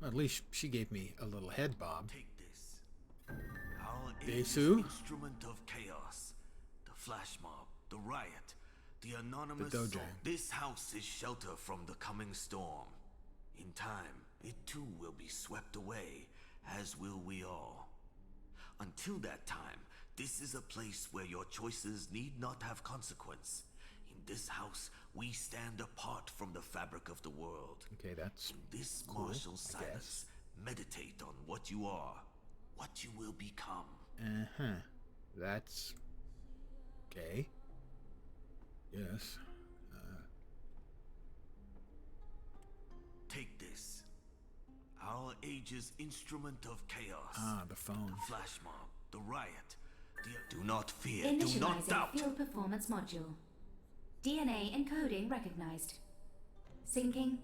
Speaker 1: Well, at least she gave me a little head bob.
Speaker 13: Take this. Our
Speaker 1: Desu?
Speaker 13: instrument of chaos. The flash mob, the riot, the anonymous
Speaker 1: The dojo.
Speaker 13: soul. This house is shelter from the coming storm. In time, it too will be swept away, as will we all. Until that time, this is a place where your choices need not have consequence. In this house, we stand apart from the fabric of the world.
Speaker 1: Okay, that's
Speaker 13: In this
Speaker 1: cool,
Speaker 13: martial
Speaker 1: I
Speaker 13: silence, meditate on what you are, what you will become.
Speaker 1: Uh-huh. That's okay. Yes.
Speaker 13: Take this. Our age's instrument of chaos.
Speaker 1: The phone.
Speaker 13: The flash mob, the riot. Do not fear, do not
Speaker 4: Initializing
Speaker 13: doubt.
Speaker 4: field performance module. DNA encoding recognized. Syncing.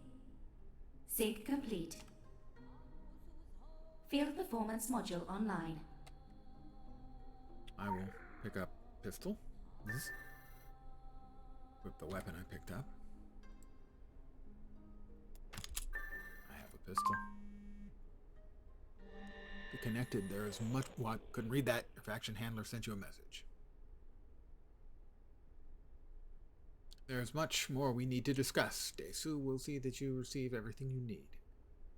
Speaker 4: Sync complete. Field performance module online.
Speaker 1: I will pick up pistol. With the weapon I picked up. I have a pistol. Be connected. There is much. What? Couldn't read that. Your faction handler sent you a message. There's much more we need to discuss. Desu will see that you receive everything you need.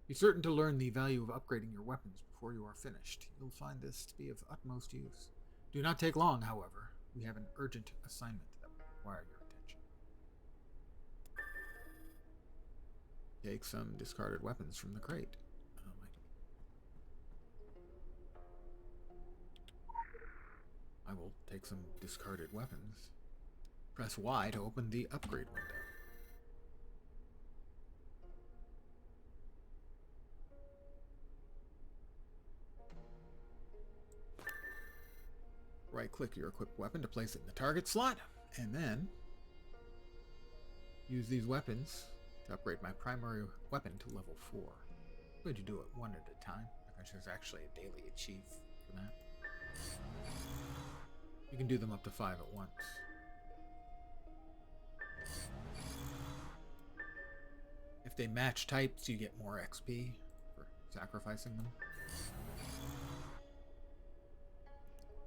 Speaker 1: Be certain to learn the value of upgrading your weapons before you are finished. You'll find this to be of utmost use. Do not take long, however. We have an urgent assignment that will require your attention. Take some discarded weapons from the crate. Oh my. I will take some discarded weapons. Press Y to open the upgrade window. Right-click your equipped weapon to place it in the target slot, and then use these weapons to upgrade my primary weapon to level 4. I'm going to do it one at a time, because there's actually a daily achieve for that. You can do them up to 5 at once. If they match types, you get more XP for sacrificing them.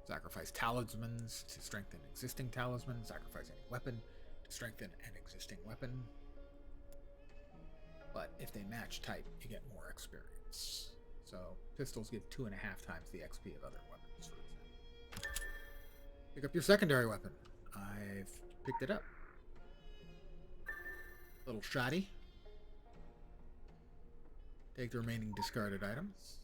Speaker 1: Sacrifice talismans to strengthen existing talismans. Sacrifice any weapon to strengthen an existing weapon. But if they match type, you get more experience. So pistols give 2.5 times the XP of other weapons, for example. Pick up your secondary weapon. I've picked it up. Little shoddy. Take the remaining discarded items.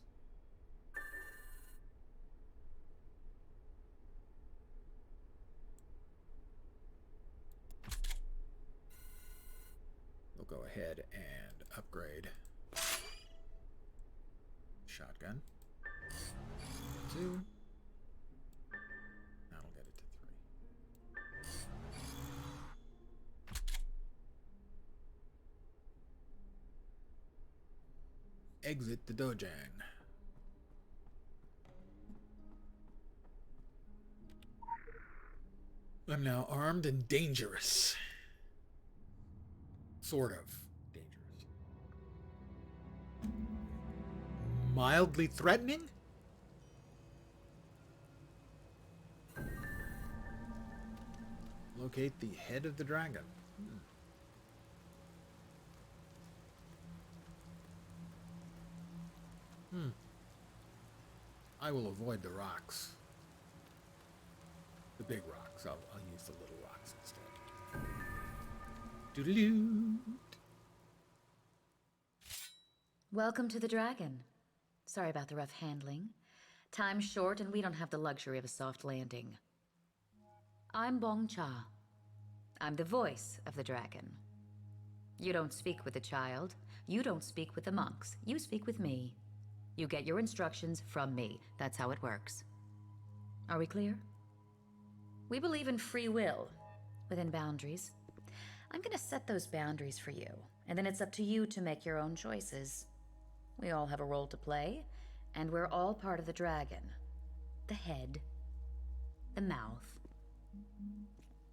Speaker 1: We'll go ahead and upgrade shotgun. 2. That'll get it to 3. Exit the dojang. I'm now armed and dangerous. Sort of dangerous. Mildly threatening? Locate the head of the dragon. I will avoid the rocks. The big rocks. rocks. I'll use the little rocks instead. Doodaloo.
Speaker 4: Welcome to the Dragon. Sorry about the rough handling. Time's short and we don't have the luxury of a soft landing. I'm Bong Cha. I'm the voice of the dragon. You don't speak with the child. You don't speak with the monks. You speak with me. You get your instructions from me. That's how it works. Are we clear? We believe in free will, within boundaries. I'm gonna set those boundaries for you, and then it's up to you to make your own choices. We all have a role to play, and we're all part of the dragon. The head, the mouth,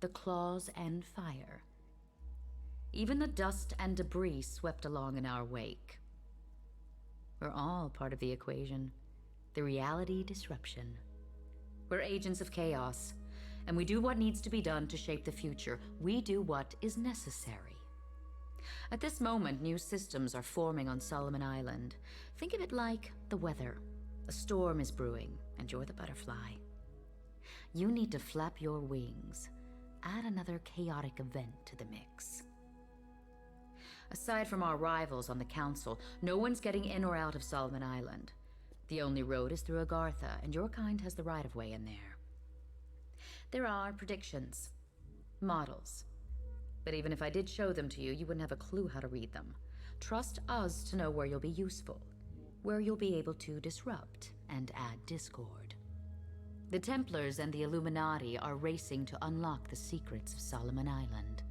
Speaker 4: the claws and fire. Even the dust and debris swept along in our wake. We're all part of the equation, the reality disruption. We're agents of chaos, and we do what needs to be done to shape the future. We do what is necessary. At this moment, new systems are forming on Solomon Island. Think of it like the weather. A storm is brewing, and you're the butterfly. You need to flap your wings. Add another chaotic event to the mix. Aside from our rivals on the council, no one's getting in or out of Solomon Island. The only road is through Agartha, and your kind has the right-of-way in there. There are predictions, models. But even if I did show them to you, you wouldn't have a clue how to read them. Trust us to know where you'll be useful, where you'll be able to disrupt and add discord. The Templars and the Illuminati are racing to unlock the secrets of Solomon Island.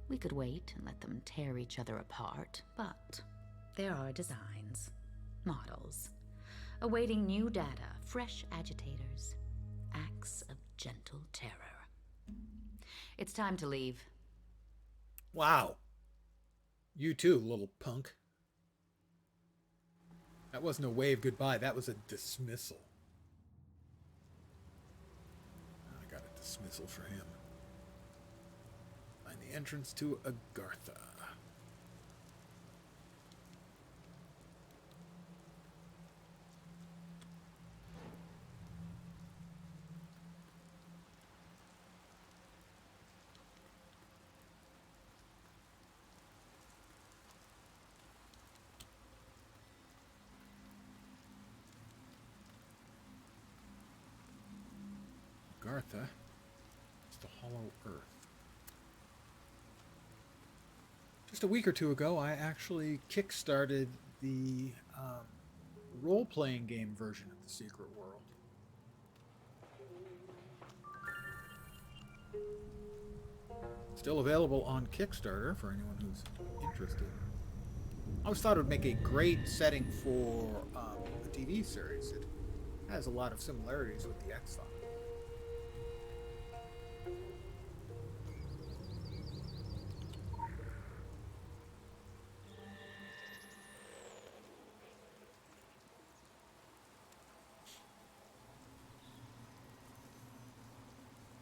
Speaker 4: We could wait and let them tear each other apart, but there are designs, models, awaiting new data, fresh agitators, acts of gentle terror. It's time to leave.
Speaker 1: Wow. You too, little punk. That wasn't a wave goodbye, that was a dismissal. I got a dismissal for him. Find the entrance to Agartha. Agartha. It's the Hollow Earth. Just a week or two ago, I actually kickstarted the role-playing game version of The Secret World. Still available on Kickstarter for anyone who's interested. I always thought it would make a great setting for a TV series. It has a lot of similarities with the X-Files.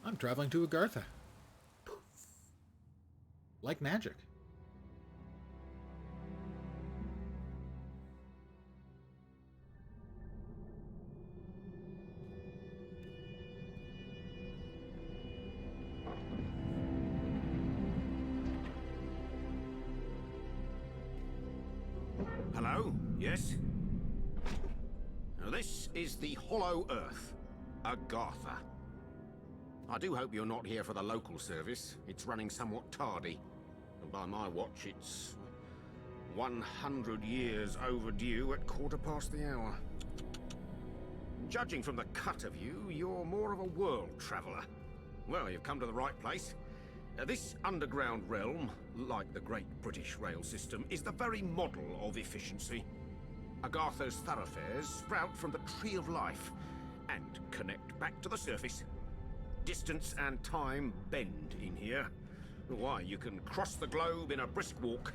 Speaker 1: I'm traveling to Agartha. Poof. Like magic.
Speaker 14: Hello? Yes? Now this is the Hollow Earth, Agartha. I do hope you're not here for the local service. It's running somewhat tardy. And by my watch, it's 100 years overdue at 1/4 the hour. Judging from the cut of you, you're more of a world traveller. Well, you've come to the right place. This underground realm, like the great British rail system, is the very model of efficiency. Agartha's thoroughfares sprout from the Tree of Life and connect back to the surface. Distance and time bend in here. Why, you can cross the globe in a brisk walk.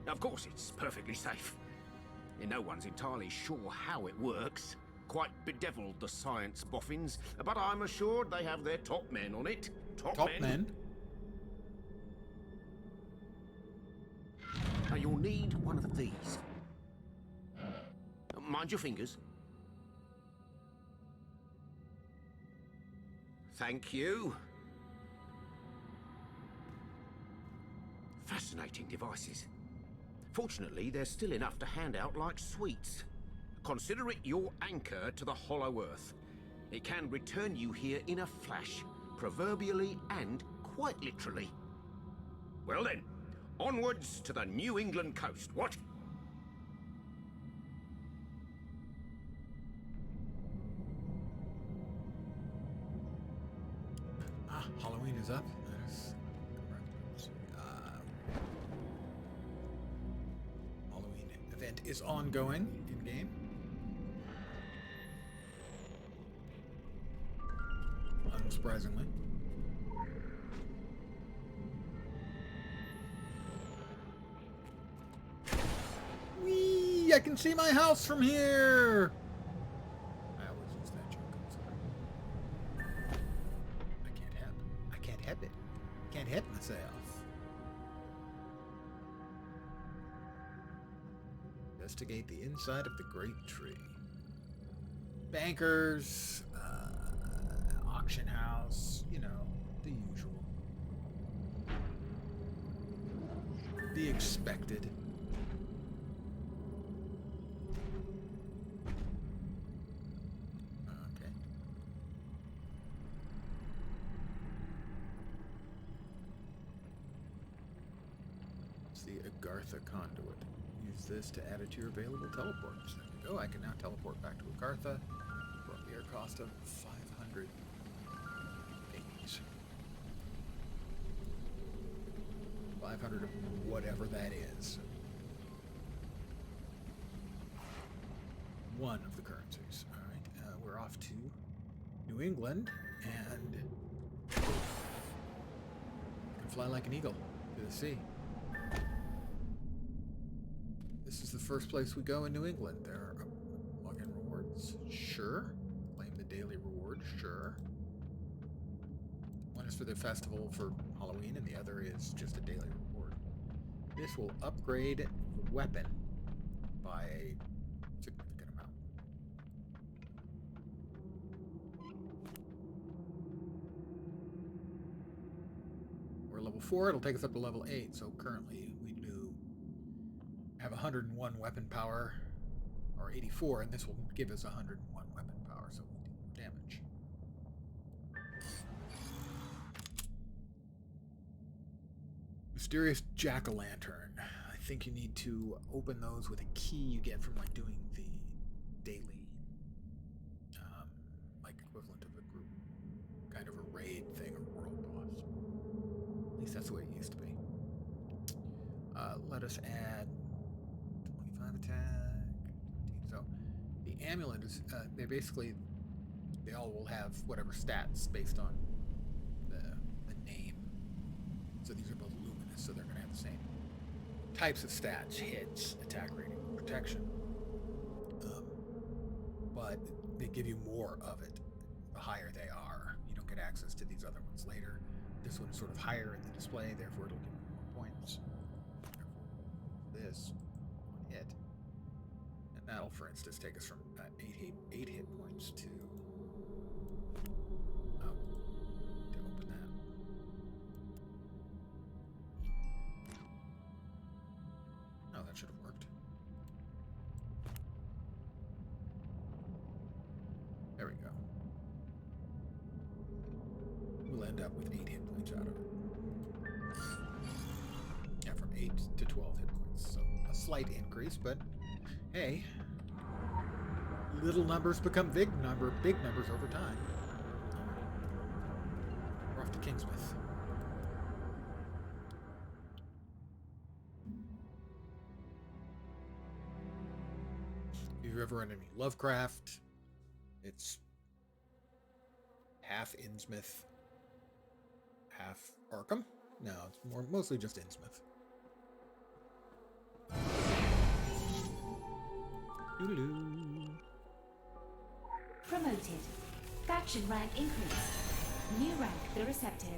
Speaker 14: Of course, it's perfectly safe. No one's entirely sure how it works. Quite bedeviled, the science boffins, but I'm assured they have their top men on it. Top men? Now, you'll need one of these. Mind your fingers. Thank you. Fascinating devices. Fortunately, there's still enough to hand out like sweets. Consider it your anchor to the Hollow Earth. It can return you here in a flash, proverbially and quite literally. Well then, onwards to the New England coast, what?
Speaker 1: Halloween is up. That is Halloween event is ongoing in game. Unsurprisingly. Whee! I can see my house from here! I always use that joke. I'm sorry. I can't help it. Can't help myself. Investigate the inside of the great tree. Bankers, auction house, you know, the usual. The expected. Okay. It's the Agartha conduit. Use this to add it to your available teleports. There you go. I can now teleport back to Agartha for a mere cost of 500 pingies. 500 of whatever that is. One of the currencies. Alright, we're off to New England, and you can fly like an eagle to the sea. This is the first place we go in New England. There are login rewards. Sure. Claim the daily reward. Sure. One is for the festival for Halloween, and the other is just a daily reward. This will upgrade the weapon by a significant amount. We're level 4. It'll take us up to level 8. So currently we do have 101 weapon power, or 84, and this will give us 101 weapon power, so we do more damage. Mysterious jack-o'-lantern. I think you need to open those with a key you get from like doing the daily, like equivalent of a group, kind of a raid thing or world boss. At least that's the way it used to be. Let us add 25 attack. 15. So the amulet is they all will have whatever stats based on the name. So these are both luminous, so they're going to have the same types of stats: hits, attack rating, protection. But they give you more of it the higher they are. You don't get access to these other ones later. This one is sort of higher in the display, therefore it'll give you more points. This one hit, and that'll, for instance, take us from 8 hit points to open that. Oh, that should have worked. There we go. We'll end up with 8 hit points out of it. Yeah, from 8 to 12 hit points. So a slight increase, but hey, little numbers become big numbers over time. We're off to Kingsmouth. If you've ever read any Lovecraft, it's half Innsmouth, half Arkham. No, it's mostly just Innsmouth. Doo-doo.
Speaker 11: Promoted. Faction rank increased. New rank, the Receptive.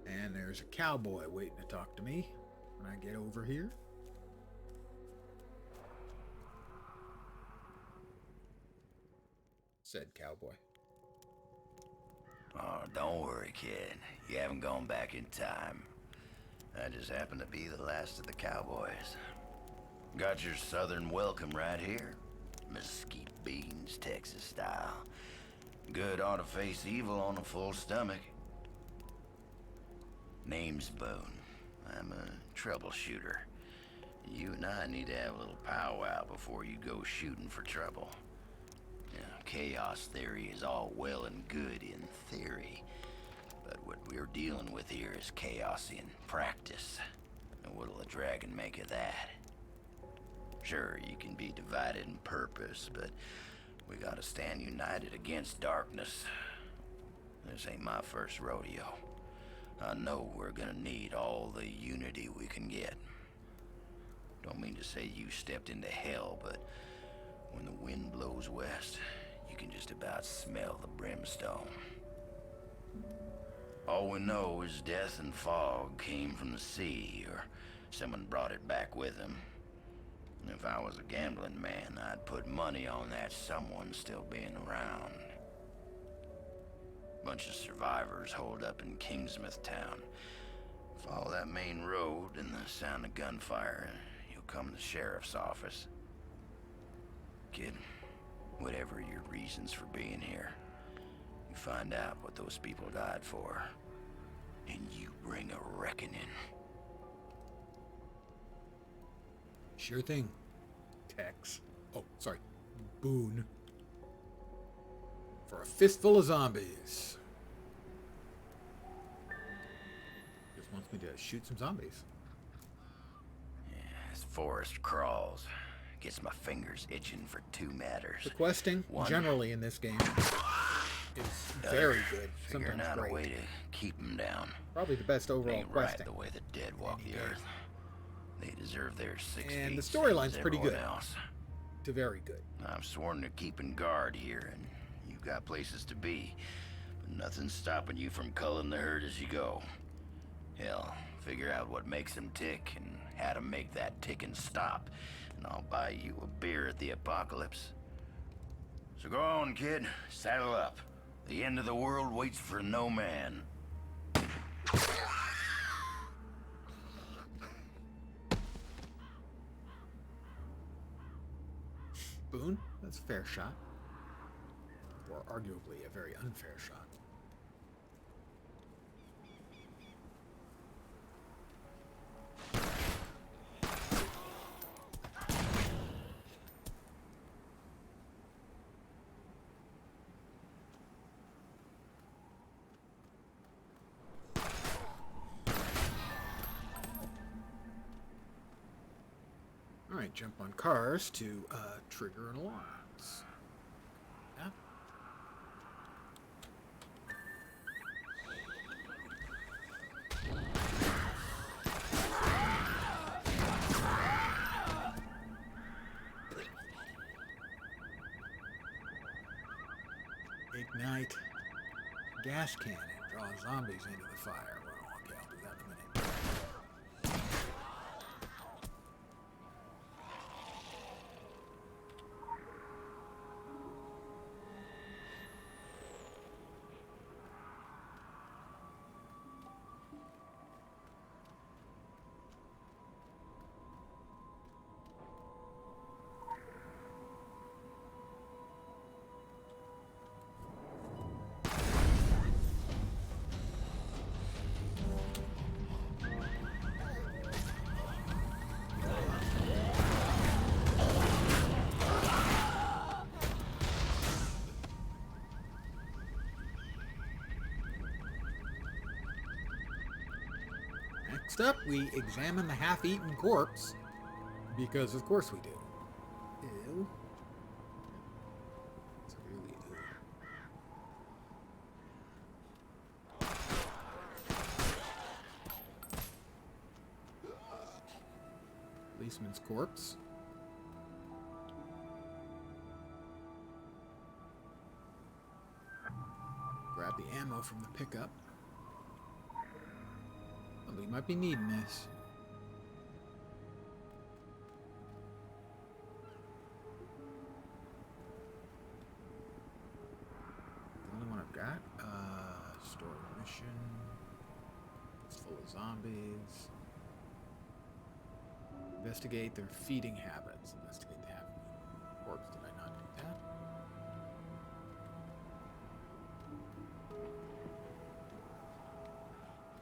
Speaker 1: And there's a cowboy waiting to talk to me when I get over here. said Cowboy.
Speaker 15: Oh, don't worry, kid. You haven't gone back in time. I just happen to be the last of the cowboys. Got your southern welcome right here. Mesquite beans, Texas style. Good ought to face evil on a full stomach. Name's Boone. I'm a troubleshooter. You and I need to have a little powwow before you go shooting for trouble. Chaos theory is all well and good in theory, but what we're dealing with here is chaos in practice. And what'll a dragon make of that? Sure, you can be divided in purpose, but we gotta stand united against darkness. This ain't my first rodeo. I know we're gonna need all the unity we can get. Don't mean to say you stepped into hell, but when the wind blows west, you can just about smell the brimstone. All we know is death and fog came from the sea, or someone brought it back with them. And if I was a gambling man, I'd put money on that someone still being around. Bunch of survivors holed up in Kingsmouth town. Follow that main road and the sound of gunfire, you'll come to the sheriff's office. Kid, whatever your reasons for being here, you find out what those people died for, and you bring a reckoning.
Speaker 1: Sure thing, Tex. Oh, sorry, Boone. For a fistful of zombies. Just wants me to shoot some zombies.
Speaker 15: As forest crawls, gets my fingers itching for two matters.
Speaker 1: The questing, generally in this game, is very good.
Speaker 15: Figuring
Speaker 1: Sometimes
Speaker 15: out
Speaker 1: great.
Speaker 15: a way to keep them down.
Speaker 1: Probably the best overall
Speaker 15: Ain't right
Speaker 1: questing.
Speaker 15: the way the dead walk the earth. They deserve their 6
Speaker 1: And
Speaker 15: feet,
Speaker 1: the
Speaker 15: same
Speaker 1: storyline's
Speaker 15: as
Speaker 1: pretty good.
Speaker 15: everyone else.
Speaker 1: To very good.
Speaker 15: I'm sworn to keeping guard here, and you've got places to be. But nothing's stopping you from culling the herd as you go. Hell, figure out what makes them tick and how to make that ticking stop, and I'll buy you a beer at the apocalypse. So go on, kid. Saddle up. The end of the world waits for no man.
Speaker 1: Boone, that's a fair shot. Or arguably a very unfair shot. Alright, jump on cars to trigger an alarms. Yeah. Ignite gas cannon, draw zombies into the fire. Well, okay, I'll do that in a minute. Next up, we examine the half-eaten corpse, because of course we do. Ew. It's really ew. Policeman's corpse. Grab the ammo from the pickup. We might be needing this. Zombies. Investigate their feeding habits. Investigate the habit of corpse. Did I not do that?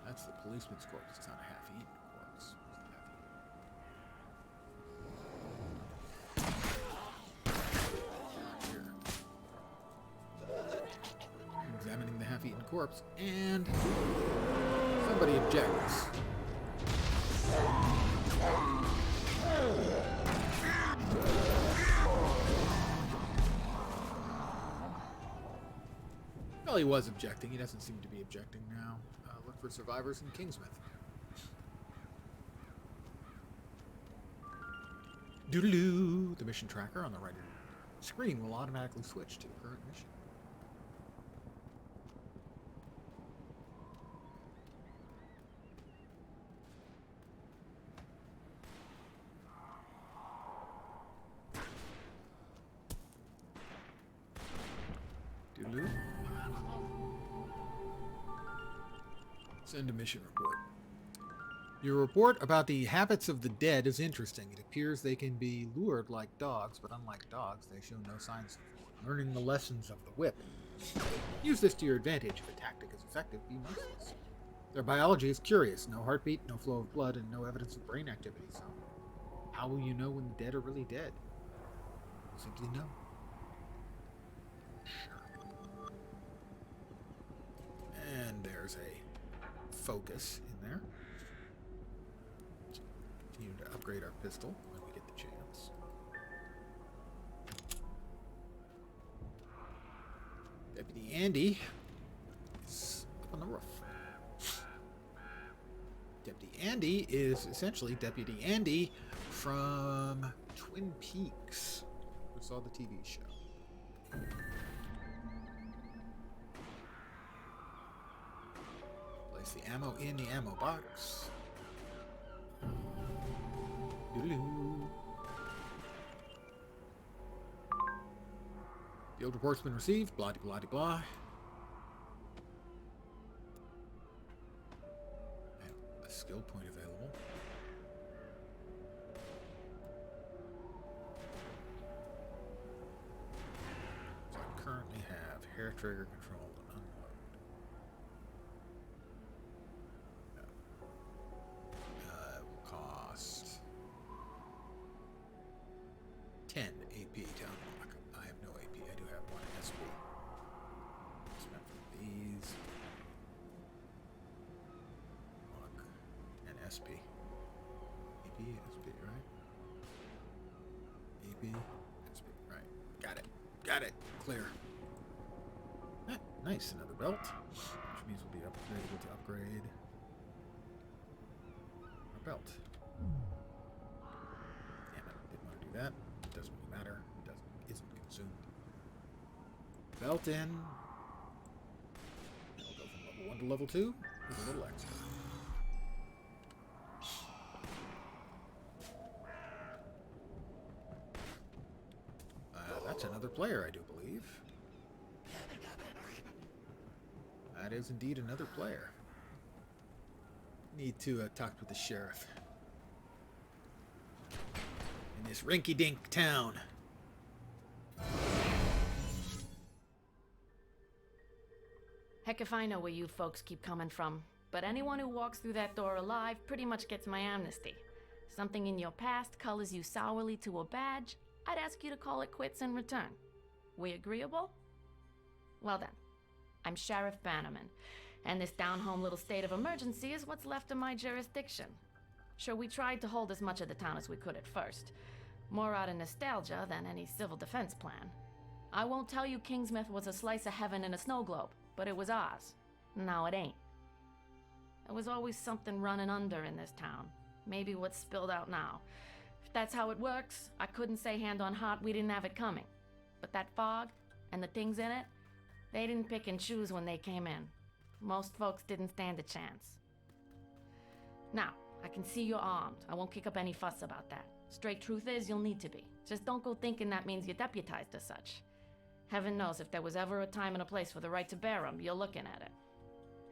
Speaker 1: That's the policeman's corpse. It's not a half-eaten corpse. Examining the half-eaten corpse, and somebody objects. Well, he was objecting. He doesn't seem to be objecting now. Look for survivors in Kingsmouth. Doodaloo! The mission tracker on the right screen will automatically switch to the current mission. Doodaloo. Send a mission report. Your report about the habits of the dead is interesting. It appears they can be lured like dogs, but unlike dogs, they show no signs of learning the lessons of the whip. Use this to your advantage. If a tactic is effective, be merciless. Their biology is curious. No heartbeat, no flow of blood, and no evidence of brain activity. So, how will you know when the dead are really dead? Simply know. And there's a focus in there. Continue to upgrade our pistol when we get the chance. Deputy Andy is up on the roof. Deputy Andy is essentially Deputy Andy from Twin Peaks. We saw the TV show. Place the ammo in the ammo box. Doodaloo. Field report's been received. Blah de blah de blah. And a skill point available. So I currently have hair trigger control and unload. Will cost 10 AP to unlock. I have no AP. I do have one SP. Spent for these. Unlock and SP. AP, SP, right? AP, SP, right. Got it. Got it. Clear. Nice. Another belt. Which means we'll be able to upgrade our belt. Damn it. Didn't want to do that. Doesn't really matter. Isn't consumed. Belt in. I'll go from level 1 to level 2 with a little extra. That's another player, I do believe. That is indeed another player. Need to talk with the sheriff in this rinky-dink town.
Speaker 16: Heck if I know where you folks keep coming from, but anyone who walks through that door alive pretty much gets my amnesty. Something in your past colors you sourly to a badge, I'd ask you to call it quits in return. We agreeable? Well then, I'm Sheriff Bannerman, and this down-home little state of emergency is what's left of my jurisdiction. Sure, we tried to hold as much of the town as we could at first. More out of nostalgia than any civil defense plan. I won't tell you Kingsmouth was a slice of heaven in a snow globe, but it was ours. Now it ain't. There was always something running under in this town. Maybe what's spilled out now. If that's how it works, I couldn't say hand on heart we didn't have it coming. But that fog, and the things in it, they didn't pick and choose when they came in. Most folks didn't stand a chance. Now, I can see you're armed. I won't kick up any fuss about that. Straight truth is, you'll need to be. Just don't go thinking that means you're deputized as such. Heaven knows if there was ever a time and a place for the right to bear 'em, you're looking at it.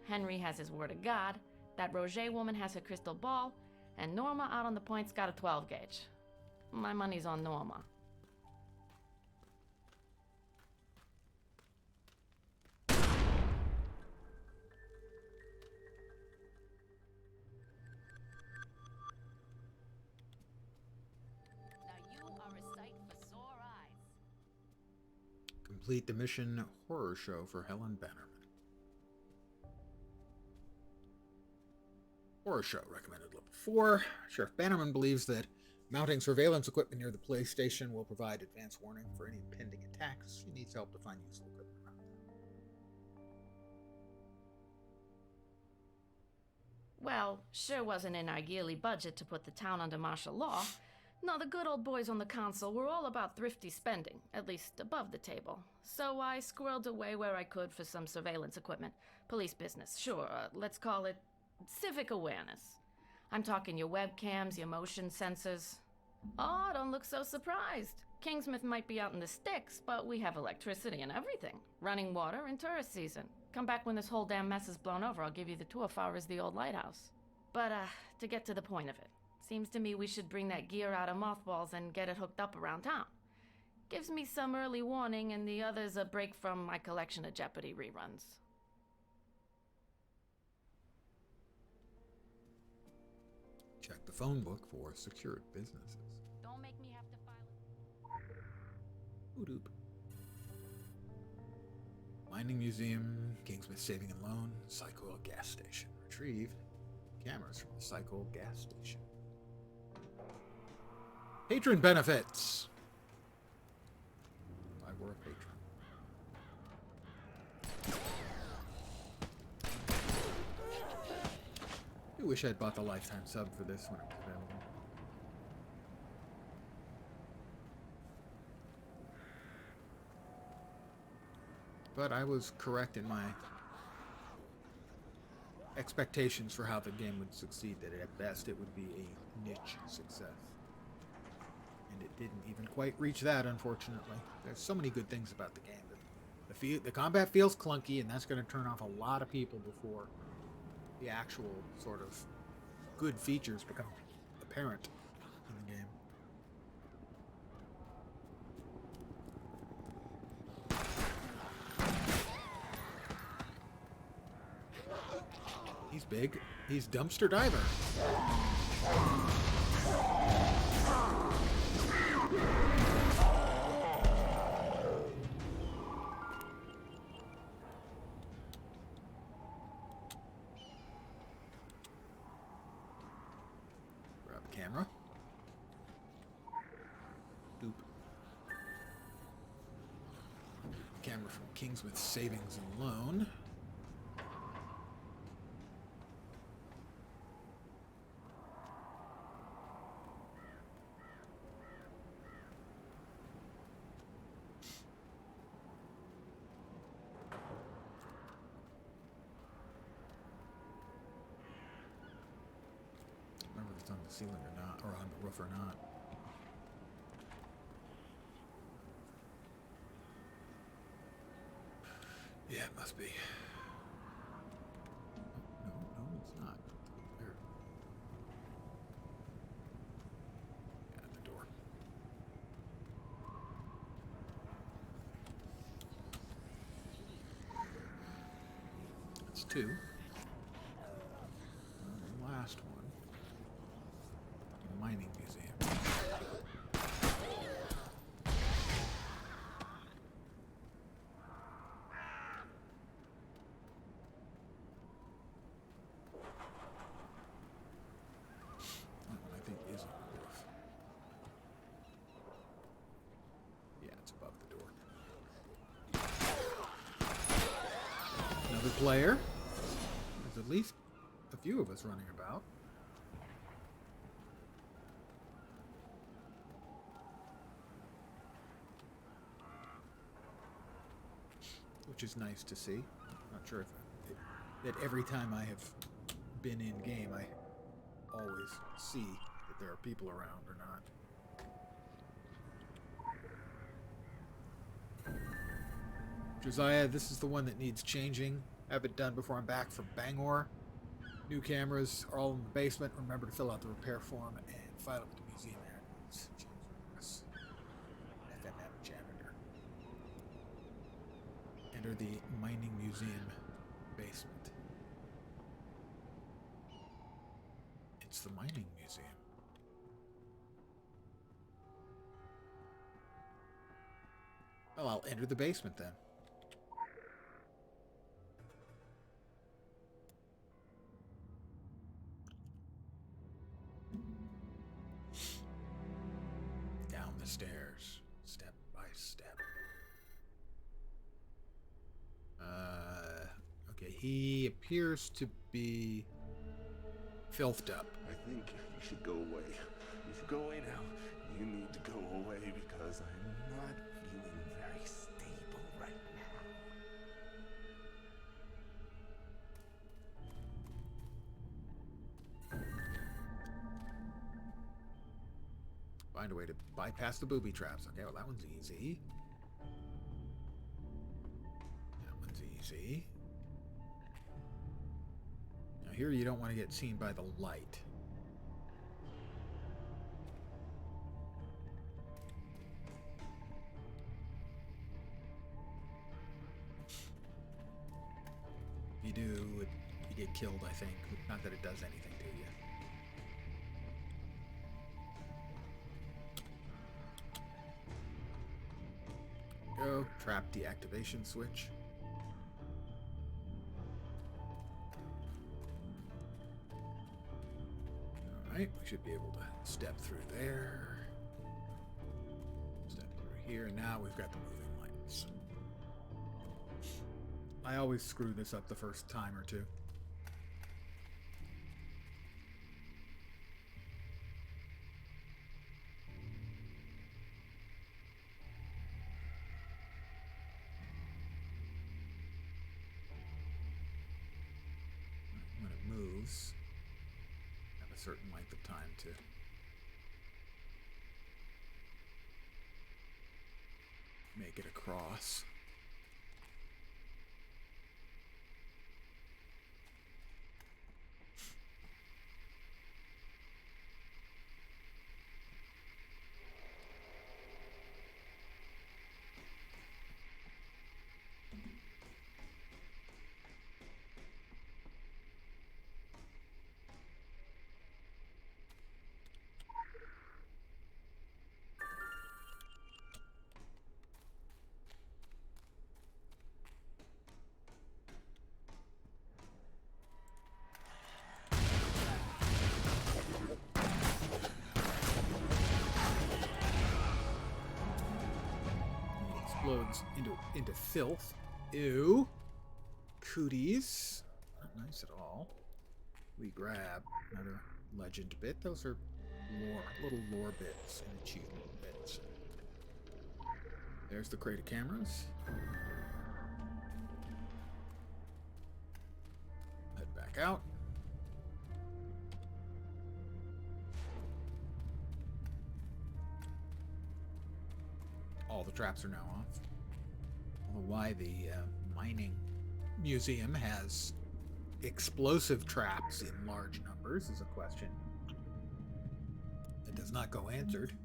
Speaker 16: Henry has his word of God, That Roger woman has her crystal ball, and Norma out on the point's got a 12 gauge. My money's on Norma.
Speaker 1: Complete the mission horror show for Helen Bannerman. Horror show recommended level 4. Sheriff Bannerman believes that mounting surveillance equipment near the police station will provide advance warning for any impending attacks. She needs help to find useful equipment around there.
Speaker 16: Well, sure wasn't in our yearly budget to put the town under martial law. No, the good old boys on the council were all about thrifty spending, at least above the table. So I squirreled away where I could for some surveillance equipment. Police business, sure, let's call it civic awareness. I'm talking your webcams, your motion sensors. Oh, don't look so surprised. Kingsmouth might be out in the sticks, but we have electricity and everything. Running water in tourist season. Come back when this whole damn mess is blown over, I'll give you the tour far as the old lighthouse. But, to get to the point of it. Seems to me we should bring that gear out of mothballs and get it hooked up around town. Gives me some early warning and the others a break from my collection of Jeopardy reruns.
Speaker 1: Check the phone book for secured businesses.
Speaker 16: Don't make me have to file
Speaker 1: Oop doop. Mining Museum, Kingsmouth Saving and Loan, Psycho gas station. Retrieve cameras from the Psycho gas station. Patron benefits. I were a patron. I wish I'd bought the lifetime sub for this when it was available. But I was correct in my expectations for how the game would succeed, that at best it would be a niche success. And it didn't even quite reach that, unfortunately. There's so many good things about the game, but the combat feels clunky, and that's going to turn off a lot of people before the actual sort of good features become apparent in the game. He's big. He's Dumpster Diver. Grab the camera. Doop. Camera from Kingsmouth Savings and Loan. On the ceiling or not, or on the roof or not. Yeah, it must be. No, it's not. There. At the door. That's two. And the last one. Mining Museum. That one I think is on the roof. Yeah, it's above the door. Another player. There's at least a few of us running about. Which is nice to see. Not sure if that every time I have been in game, I always see that there are people around or not. Josiah, this is the one that needs changing. Have it done before I'm back from Bangor. New cameras are all in the basement. Remember to fill out the repair form and file it with the museum admins. James FMM janitor. Enter the mining museum basement. It's the mining museum. Well, I'll enter the basement then. Down the stairs, step by step. Okay, he appears to be filthed up.
Speaker 12: I think you should go away. You should go away now. You need to go away because I'm not feeling very stable right now.
Speaker 1: Find a way to bypass the booby traps. Okay, well that one's easy. That one's easy. Now here you don't want to get seen by the light. If you do, you get killed, I think. Not that it does anything to you. Go. Trap deactivation switch. Alright, we should be able to step through there. Step through here. Now we've got the moving lights. I always screw this up the first time or two. When it moves, have a certain length of time to make it across. Explodes into filth. Ew. Cooties. Not nice at all. We grab another legend bit. Those are lore, little lore bits and achievement bits. There's the crate of cameras. Head back out. All the traps are now off. Although why the mining museum has explosive traps in large numbers is a question that does not go answered.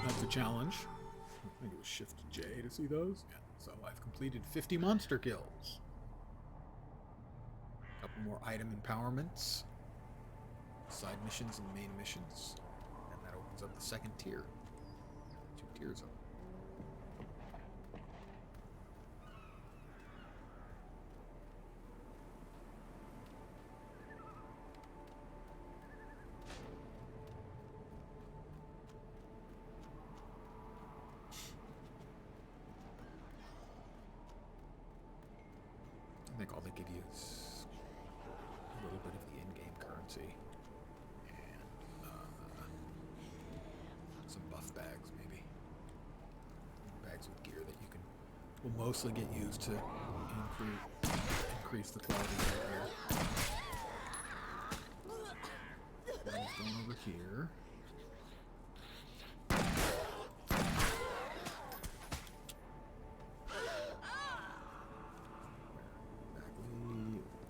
Speaker 1: That's a challenge. I think it was Shift J to see those. Yeah. So I've completed 50 monster kills. A couple more item empowerments. Side missions and main missions. And that opens up the second tier. 2 tiers up. I think all they give you is a little bit of the in-game currency and some buff will mostly get used to increase the quality of the air. One's going over here.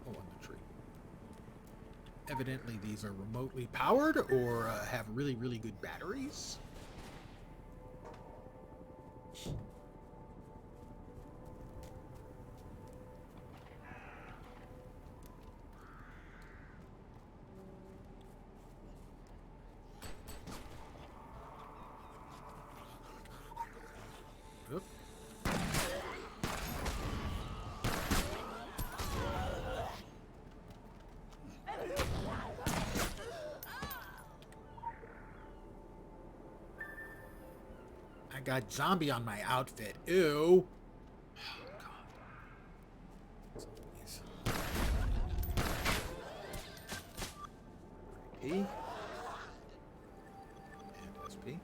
Speaker 1: On the tree. Evidently these are remotely powered or have really, really good batteries. Oop. I got zombie on my outfit. Ew. E. And SP. And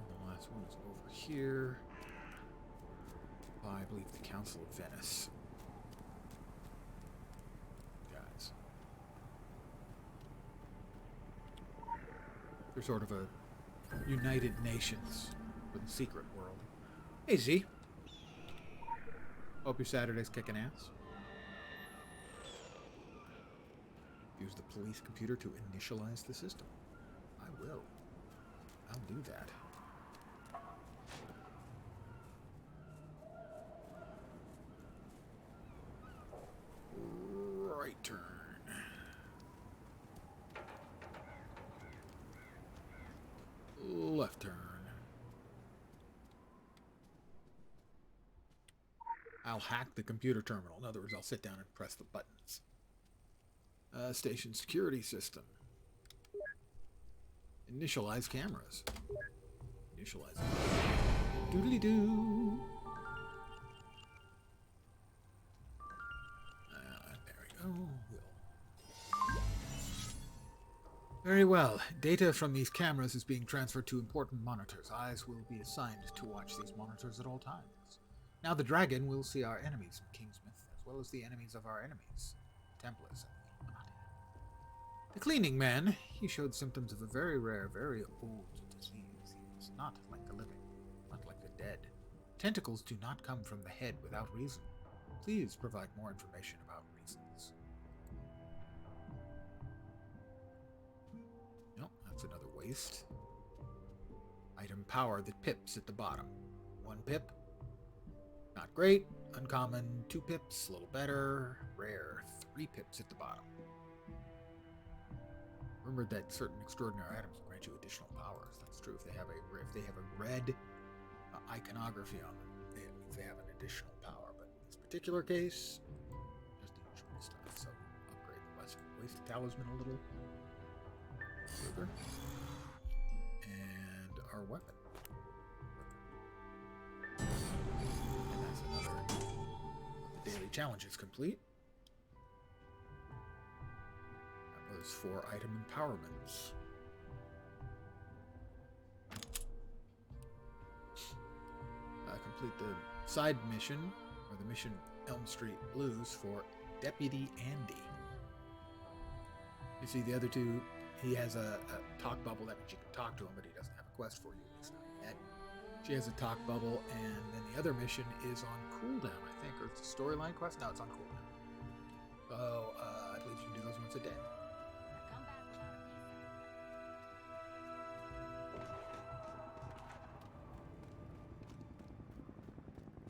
Speaker 1: the last one is over here. I believe the Council of Venice. Guys. They're sort of a United Nations for the secret world. Hey, Z. Hope your Saturday's kicking ass. Use the police computer to initialize the system. I will. I'll do that. Right turn. Left turn. I'll hack the computer terminal. In other words, I'll sit down and press the buttons. Station security system. Initialize cameras. Initialize. Doodly doo. There we go. Very well. Data from these cameras is being transferred to important monitors. Eyes will be assigned to watch these monitors at all times. Now the dragon will see our enemies in Kingsmouth, as well as the enemies of our enemies, Templars and the Illuminati. The cleaning man, he showed symptoms of a very rare, very old disease. He was not like the living, not like the dead. Tentacles do not come from the head without reason. Please provide more information about reasons. Nope, that's another waste. Item power, the pips at the bottom. 1 pip. Not great. Uncommon, 2 pips, a little better. Rare, 3 pips at the bottom. Remember that certain extraordinary items will grant you additional powers. That's true. If they have a red iconography on them, they have an additional power. But in this particular case, just the usual stuff. So upgrade the wasted talisman a little further, and our weapon. The daily challenge is complete. That was 4 item empowerments. Complete the side mission, or the mission Elm Street Blues for Deputy Andy. You see the other two, he has a talk bubble that means you can talk to him, but he doesn't have a quest for you, at least not yet. She has a talk bubble, and then the other mission is on cooldown, I think, or it's a storyline quest? No, it's on cooldown. So, I believe you can do those once a day.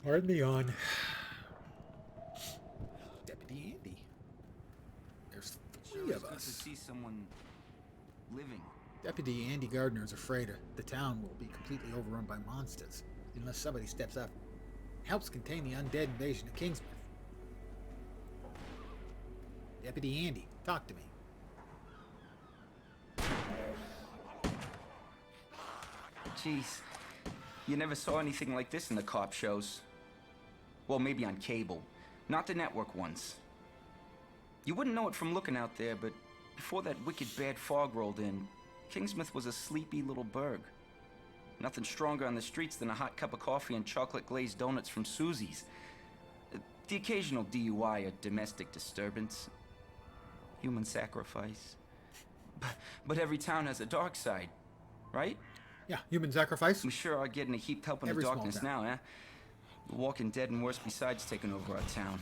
Speaker 1: Pardon the yawn. Deputy Andy. There's 3 of us.
Speaker 17: To see someone living.
Speaker 1: Deputy Andy Gardner is afraid the town will be completely overrun by monsters unless somebody steps up and helps contain the undead invasion of Kingsmouth. Deputy Andy, talk to me.
Speaker 17: Jeez, you never saw anything like this in the cop shows. Well, maybe on cable, not the network ones. You wouldn't know it from looking out there, but Before that wicked bad fog rolled in, Kingsmouth was a sleepy little burg. Nothing stronger on the streets than a hot cup of coffee and chocolate-glazed donuts from Susie's. The occasional DUI or domestic disturbance. Human sacrifice. But every town has a dark side, right?
Speaker 1: Yeah, human sacrifice.
Speaker 17: We sure are getting a heaped help in the darkness now, eh? The Walking Dead and worse besides taking over our town.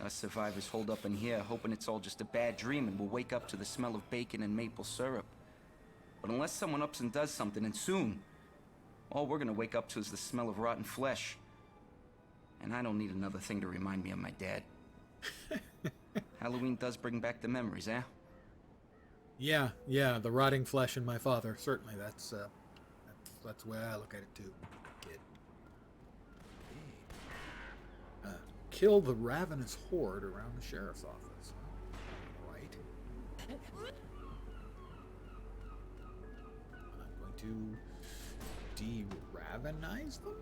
Speaker 17: Us survivors hold up in here, hoping it's all just a bad dream and we'll wake up to the smell of bacon and maple syrup. But unless someone ups and does something, and soon, all we're gonna wake up to is the smell of rotten flesh. And I don't need another thing to remind me of my dad. Halloween does bring back the memories, eh?
Speaker 1: Yeah, the rotting flesh in my father. Certainly, that's the way I look at it too, kid. Kill the ravenous horde around the sheriff's office. Right. I'm going to de-ravenize them?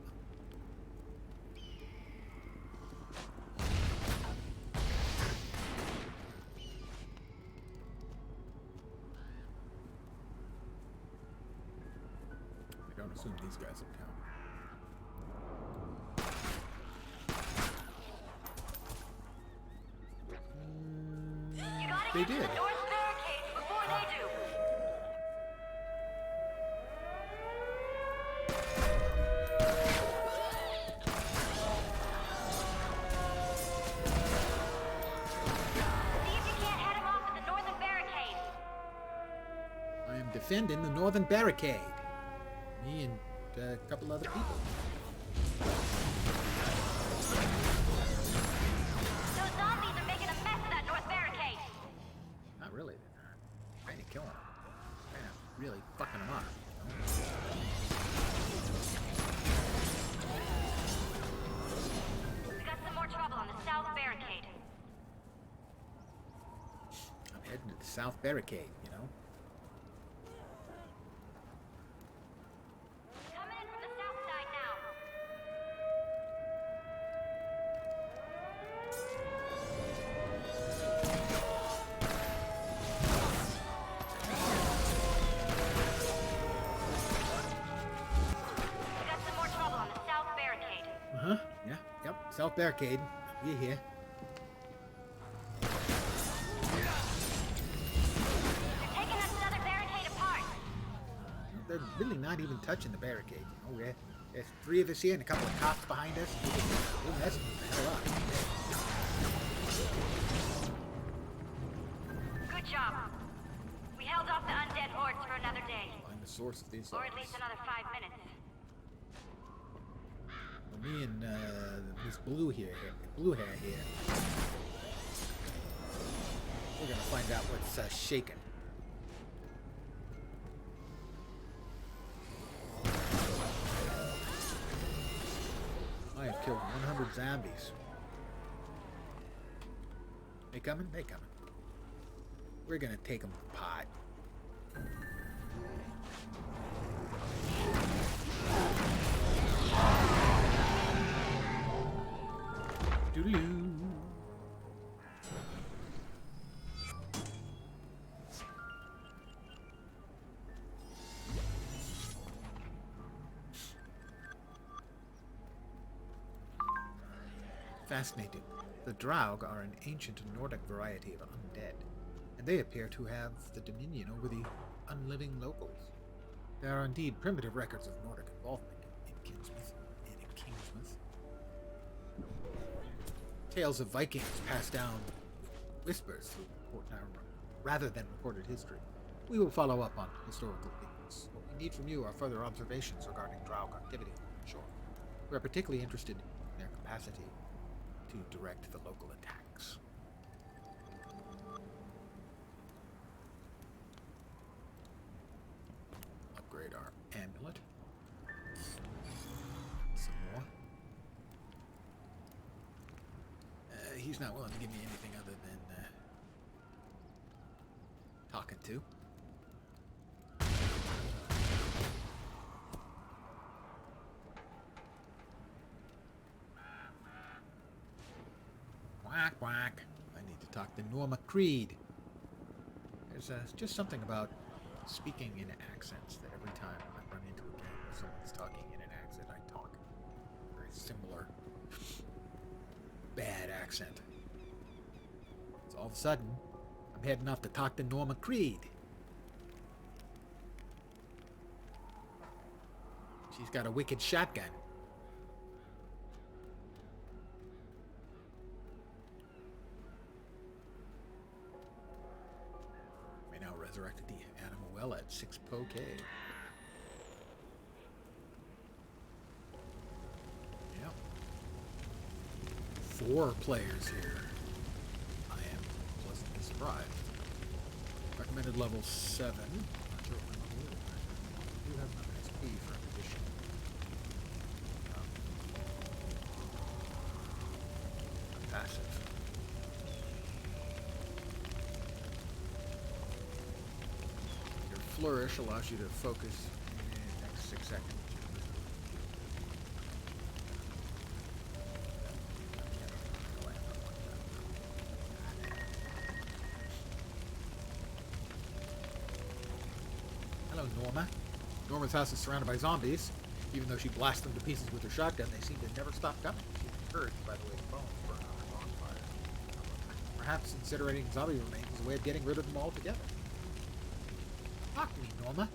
Speaker 1: I don't assume these guys will count. They did. I am defending the northern barricade. Me and a couple other people.
Speaker 18: Those zombies are making a mess of that north barricade.
Speaker 1: Not really. They're trying to kill him. Trying to really fucking him up.
Speaker 18: We got some more trouble on the south barricade.
Speaker 1: I'm heading to the south barricade, you know?
Speaker 18: Coming in from the south side now. We got some more trouble on the south barricade.
Speaker 1: Uh-huh. Yeah. Yep. South barricade. We're here.
Speaker 18: They're taking that southern barricade apart.
Speaker 1: They're really not even touching the barricade. You know, there's three of us here and a couple of cops behind us. We're messing the hell up.
Speaker 18: Good job. We held off the undead hordes for another day.
Speaker 1: Find the source of these.
Speaker 18: Or at least another 5 minutes.
Speaker 1: Well, me and this blue hair here. We're gonna find out what's shaking. I have killed 100 zombies. They coming? They coming. We're gonna take them apart. Doodaloo. Fascinating. The Draug are an ancient Nordic variety of undead, and they appear to have the dominion over the unliving locals. There are indeed primitive records of Nordic involvement in Kingsmouth. Tales of Vikings passed down whispers through rather than recorded history. We will follow up on historical leads. What we need from you are further observations regarding Draug activity on shore. We are particularly interested in their capacity to direct the local attacks. Upgrade our amulet. Some more. He's not willing to give me anything other than talking to. Quack, quack. I need to talk to Norma Creed. There's just something about speaking in accents that every time I run into a game where someone's talking in an accent, I talk very similar bad accent. So all of a sudden, I'm heading off to talk to Norma Creed. She's got a wicked shotgun. We now resurrected the animal well at 6 Poke. Yep. 4 players here. I am pleasantly surprised. Recommended level 7. Not sure what my level is. I do have enough XP for an addition. I'm passive. Your flourish allows you to focus in the next 6 seconds. Hello, Norma. Norma's house is surrounded by zombies. Even though she blasts them to pieces with her shotgun, they seem to never stop coming. She's encouraged by the way the bones burn on her bonfire. Perhaps incinerating zombie remains is a way of getting rid of them altogether. Talk to me, Norma.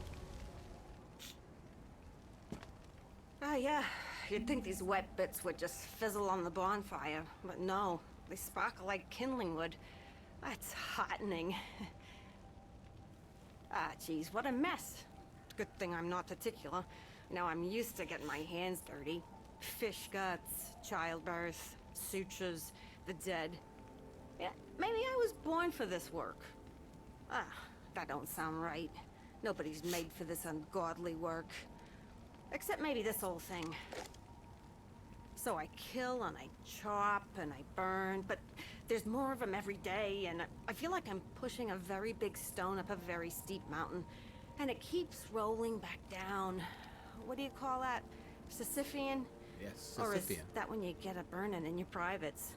Speaker 19: Ah, yeah. You'd think these wet bits would just fizzle on the bonfire, but no. They sparkle like kindling wood. That's heartening. Ah, geez, what a mess. Good thing I'm not particular. Now I'm used to getting my hands dirty. Fish guts, childbirth, sutures, the dead. Yeah, maybe I was born for this work. Ah, that don't sound right. Nobody's made for this ungodly work. Except maybe this old thing. So I kill and I chop and I burn, but there's more of them every day, and I feel like I'm pushing a very big stone up a very steep mountain, and it keeps rolling back down. What do you call that? Sisyphean?
Speaker 1: Yes,
Speaker 19: Or is
Speaker 1: Sisyphean.
Speaker 19: that when you get a burning in your privates?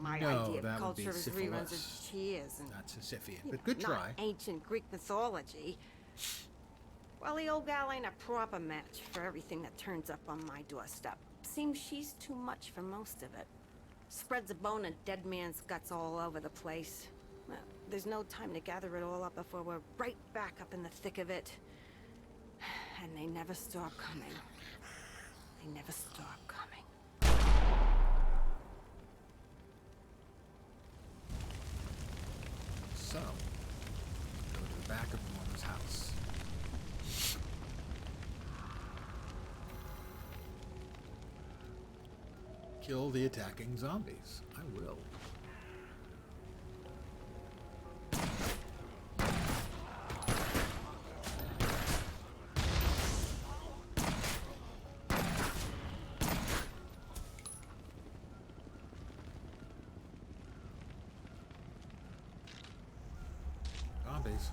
Speaker 19: My
Speaker 1: No,
Speaker 19: idea
Speaker 1: that
Speaker 19: of
Speaker 1: would be
Speaker 19: culture is reruns of
Speaker 1: syphilis.
Speaker 19: Cheers and
Speaker 1: Not Sisyphean,
Speaker 19: you
Speaker 1: but
Speaker 19: know,
Speaker 1: good
Speaker 19: not
Speaker 1: try.
Speaker 19: ancient Greek mythology. Well, the old gal ain't a proper match for everything that turns up on my doorstep. Seems she's too much for most of it. Spreads a bone and dead man's guts all over the place. Well, there's no time to gather it all up before we're right back up in the thick of it. And they never stop coming. They never stop coming.
Speaker 1: So, go to the back of Norma's house. Kill the attacking zombies. I will. Zombies.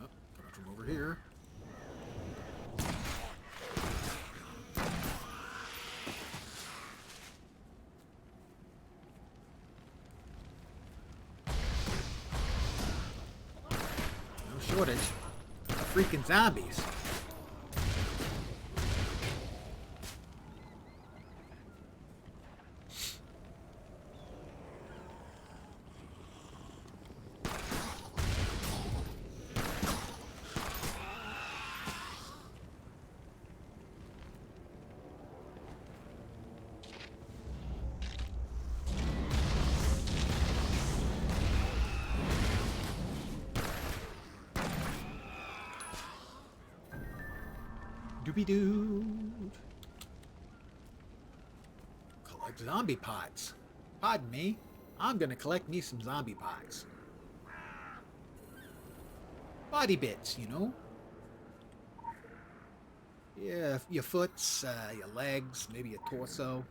Speaker 1: Oh, got from over here. No shortage of freaking zombies. Doobie-doo. Collect zombie pots. Pardon me. I'm gonna collect me some zombie pots. Body bits, you know. Yeah, your foots, your legs, maybe your torso.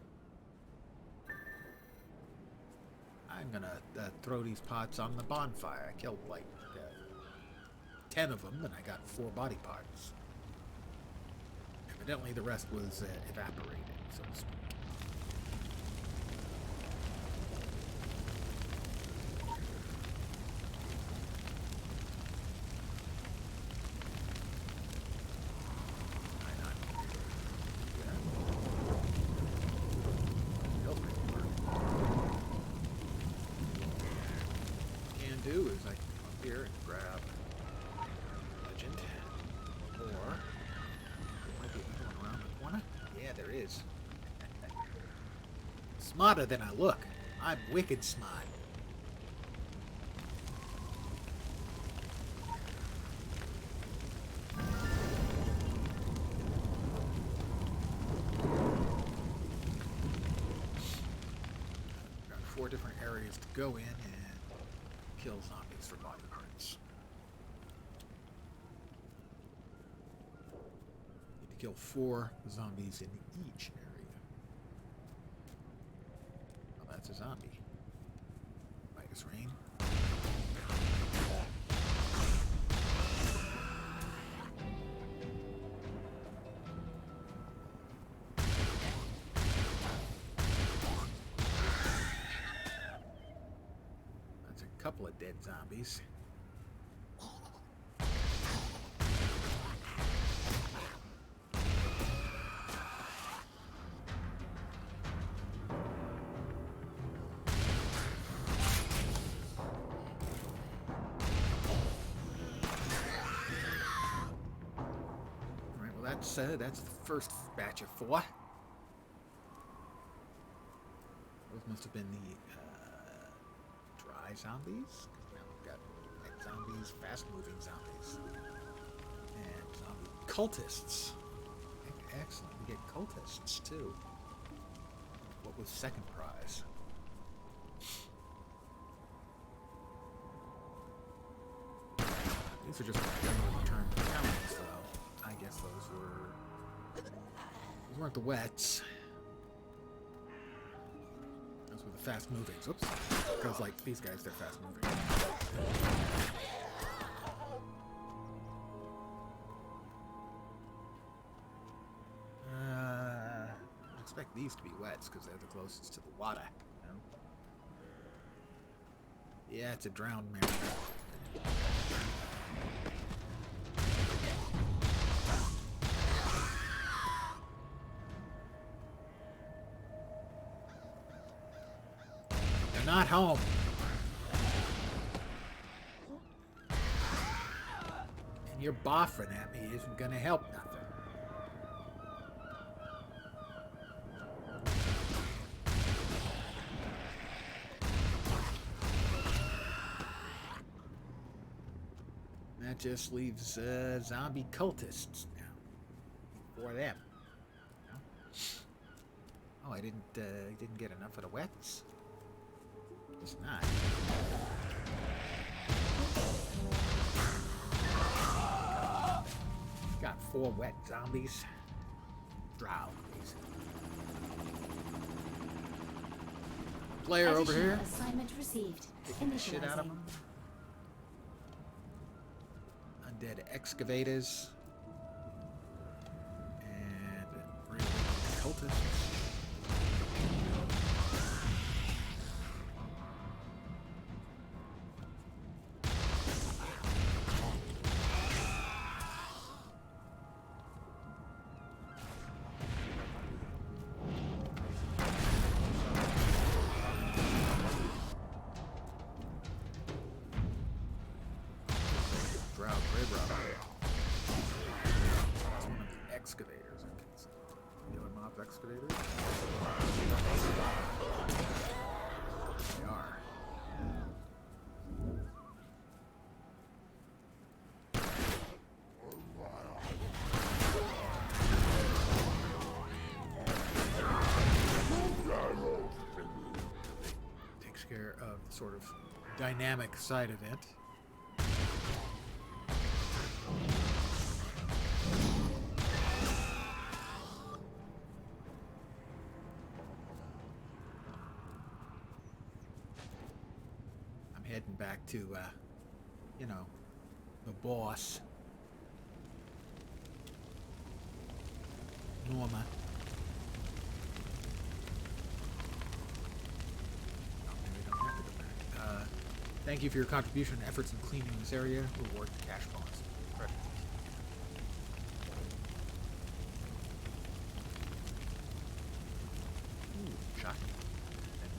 Speaker 1: I'm gonna throw these pots on the bonfire. I killed like 10 of them, and I got 4 body parts. Evidently, the rest was evaporated, so to speak. Do is I can come up here and grab Legend, or there might be another one around the corner. Yeah, there is. Smarter than I look. I'm wicked smart. Got 4 different areas to go in and kill zombies for body parts. Need to kill 4 zombies in each area. Oh, that's a zombie. Midas Rain. Couple of dead zombies. Alright, well that's the first batch of 4. Those must have been the zombies. Now we've got wet zombies, fast-moving zombies, and zombie cultists. Excellent. We get cultists too. What was second prize? These are just regular return challenges, though. I guess those weren't the wets. Those were the fast movings. Oops. Because, like, these guys, they're fast moving. I expect these to be wets because they're the closest to the water. You know? Yeah, it's a drowned mariner. Not home. And your boffing at me isn't gonna help nothing. That just leaves zombie cultists now. For them. No? Oh, I didn't get enough of the wets. It's not. Got 4 wet zombies. Drow. Player over here.
Speaker 11: Assignment received.
Speaker 1: Taking the shit out of them. Undead excavators. And reawakened cultists. Excavators, I think. The other mobs excavators? They are. Takes care of the sort of dynamic side of it. Heading back to, you know, The boss. Norma. Thank you for your contribution and efforts in cleaning this area. Reward cash bonus. Correct. Ooh, shotgun. That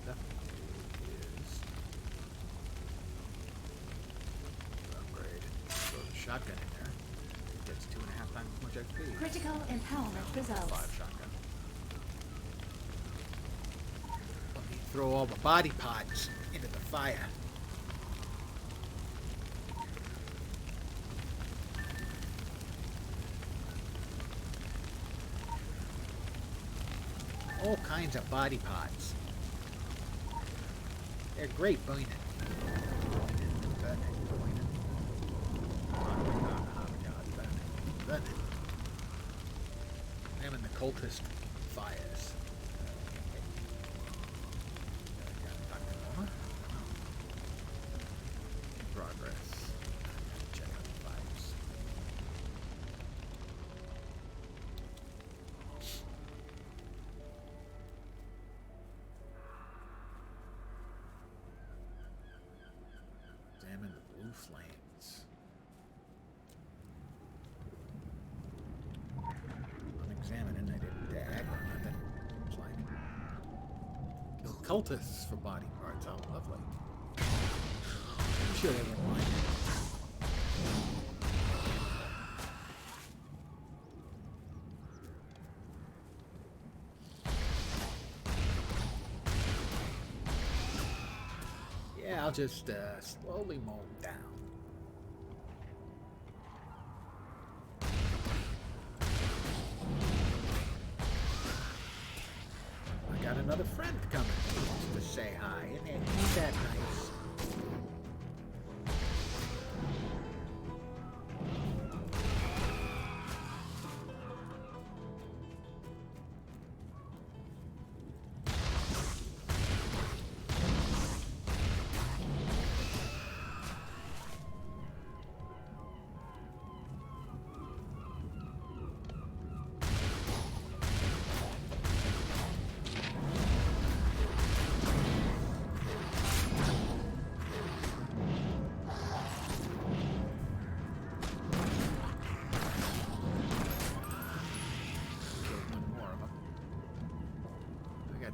Speaker 1: definitely is. Upgrade. Throw the shotgun in there. It gets 2.5 times as much XP.
Speaker 11: Critical empowerment results.
Speaker 1: 5 shotgun. Let me throw all the body parts into the fire. All kinds of body parts. They're great burning. I'm in the cultist fires. Progress. Check out the fires. Examine the blue flames. I'm examining. I didn't tag or nothing. Looks like. Kill cultists for body parts. Oh, lovely. I'm sure they won't mind. Yeah, I'll just slowly mow them down. I got another friend coming to say hi, and ain't that nice?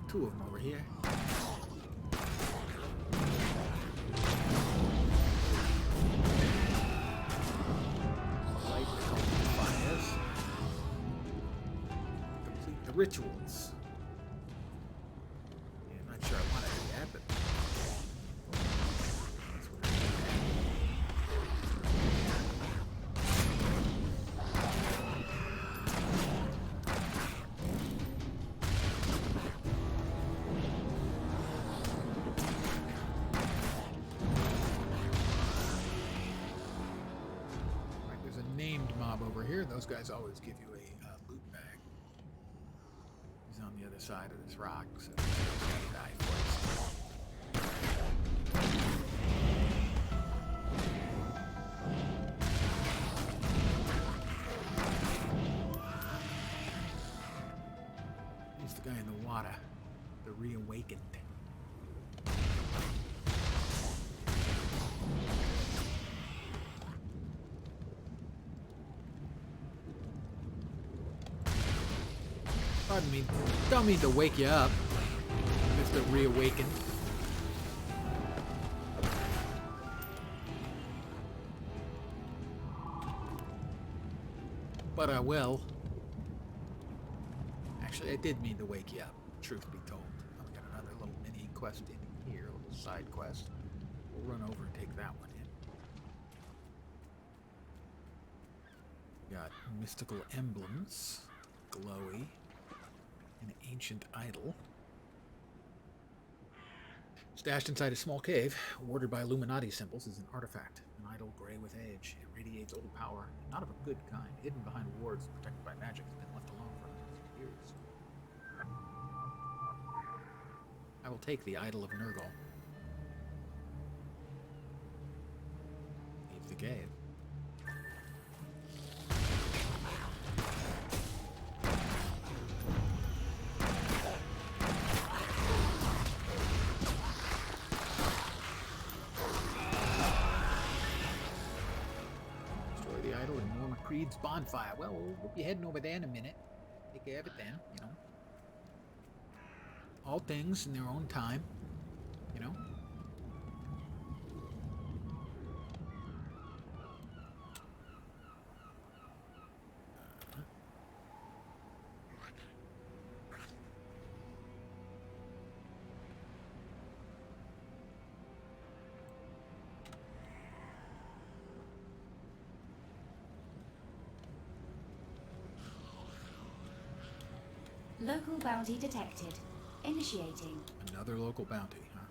Speaker 1: Two of them over here. Light the fires. Complete the rituals. Yeah, I'm not sure I want to do that, but that's what I'm over here. Those guys always give you a loot bag. He's on the other side of this rock, so he's gotta die first. He's the guy in the water, the reawakened. Pardon me, don't mean to wake you up, Mr. Reawakened. But I will. Actually, I did mean to wake you up, truth be told. I've got another little mini quest in here, a little side quest. We'll run over and take that one in. Got mystical emblems, glowy. An ancient idol. Stashed inside a small cave, warded by Illuminati symbols, is an artifact. An idol gray with age. It radiates old power, not of a good kind. Hidden behind wards, protected by magic, has been left alone for hundreds of years. I will take the idol of Nurgle. Leave the cave. Reed's bonfire. Well, we'll be heading over there in a minute. Take care of it then, you know. All things in their own time, you know.
Speaker 11: Local bounty detected. Initiating.
Speaker 1: Another local bounty, huh?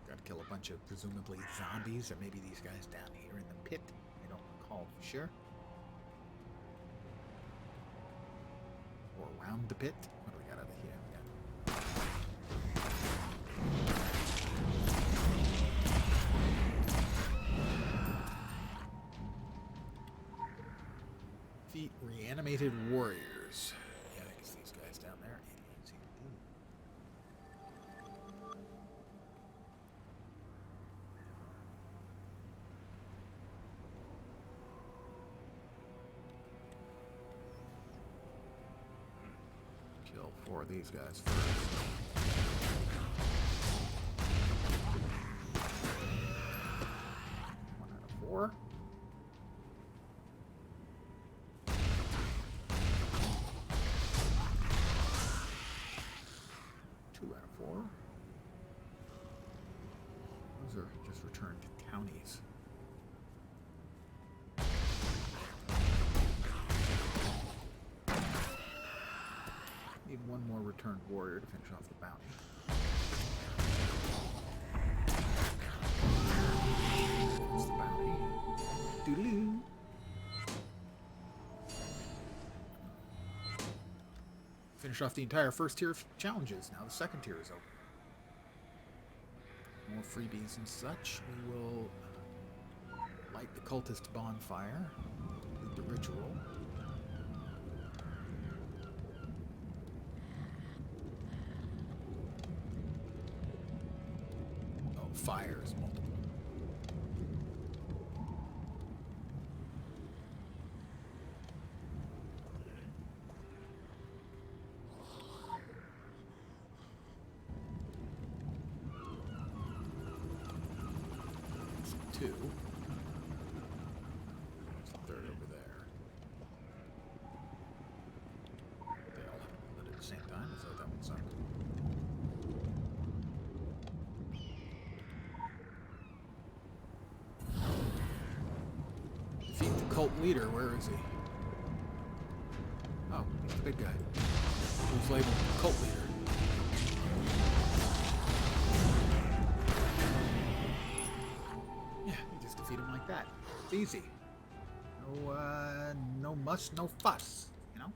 Speaker 1: Gotta kill a bunch of presumably zombies, or maybe these guys down here in the pit. I don't recall for sure. Or around the pit. What do we got over here? Defeat reanimated warriors. Yeah, I guess these guys down there. Kill 4 of these guys first. 1 out of 4. 2 out of 4. Those are just returned townies. Need 1 more returned warrior to finish off the bounty. That's the bounty. Doodaloo. Finish off the entire first tier of challenges. Now the second tier is open. More freebies and such. We will light the cultist bonfire. Complete the ritual. Oh, fires multiple. Two. There's a third over there. They all have to be lit at the same time, so that would suck. Defeat the cult leader. Where is he? Oh, he's the big guy. Who's labeled cult leader? Defeat him like that. It's easy. No muss, no fuss. You know?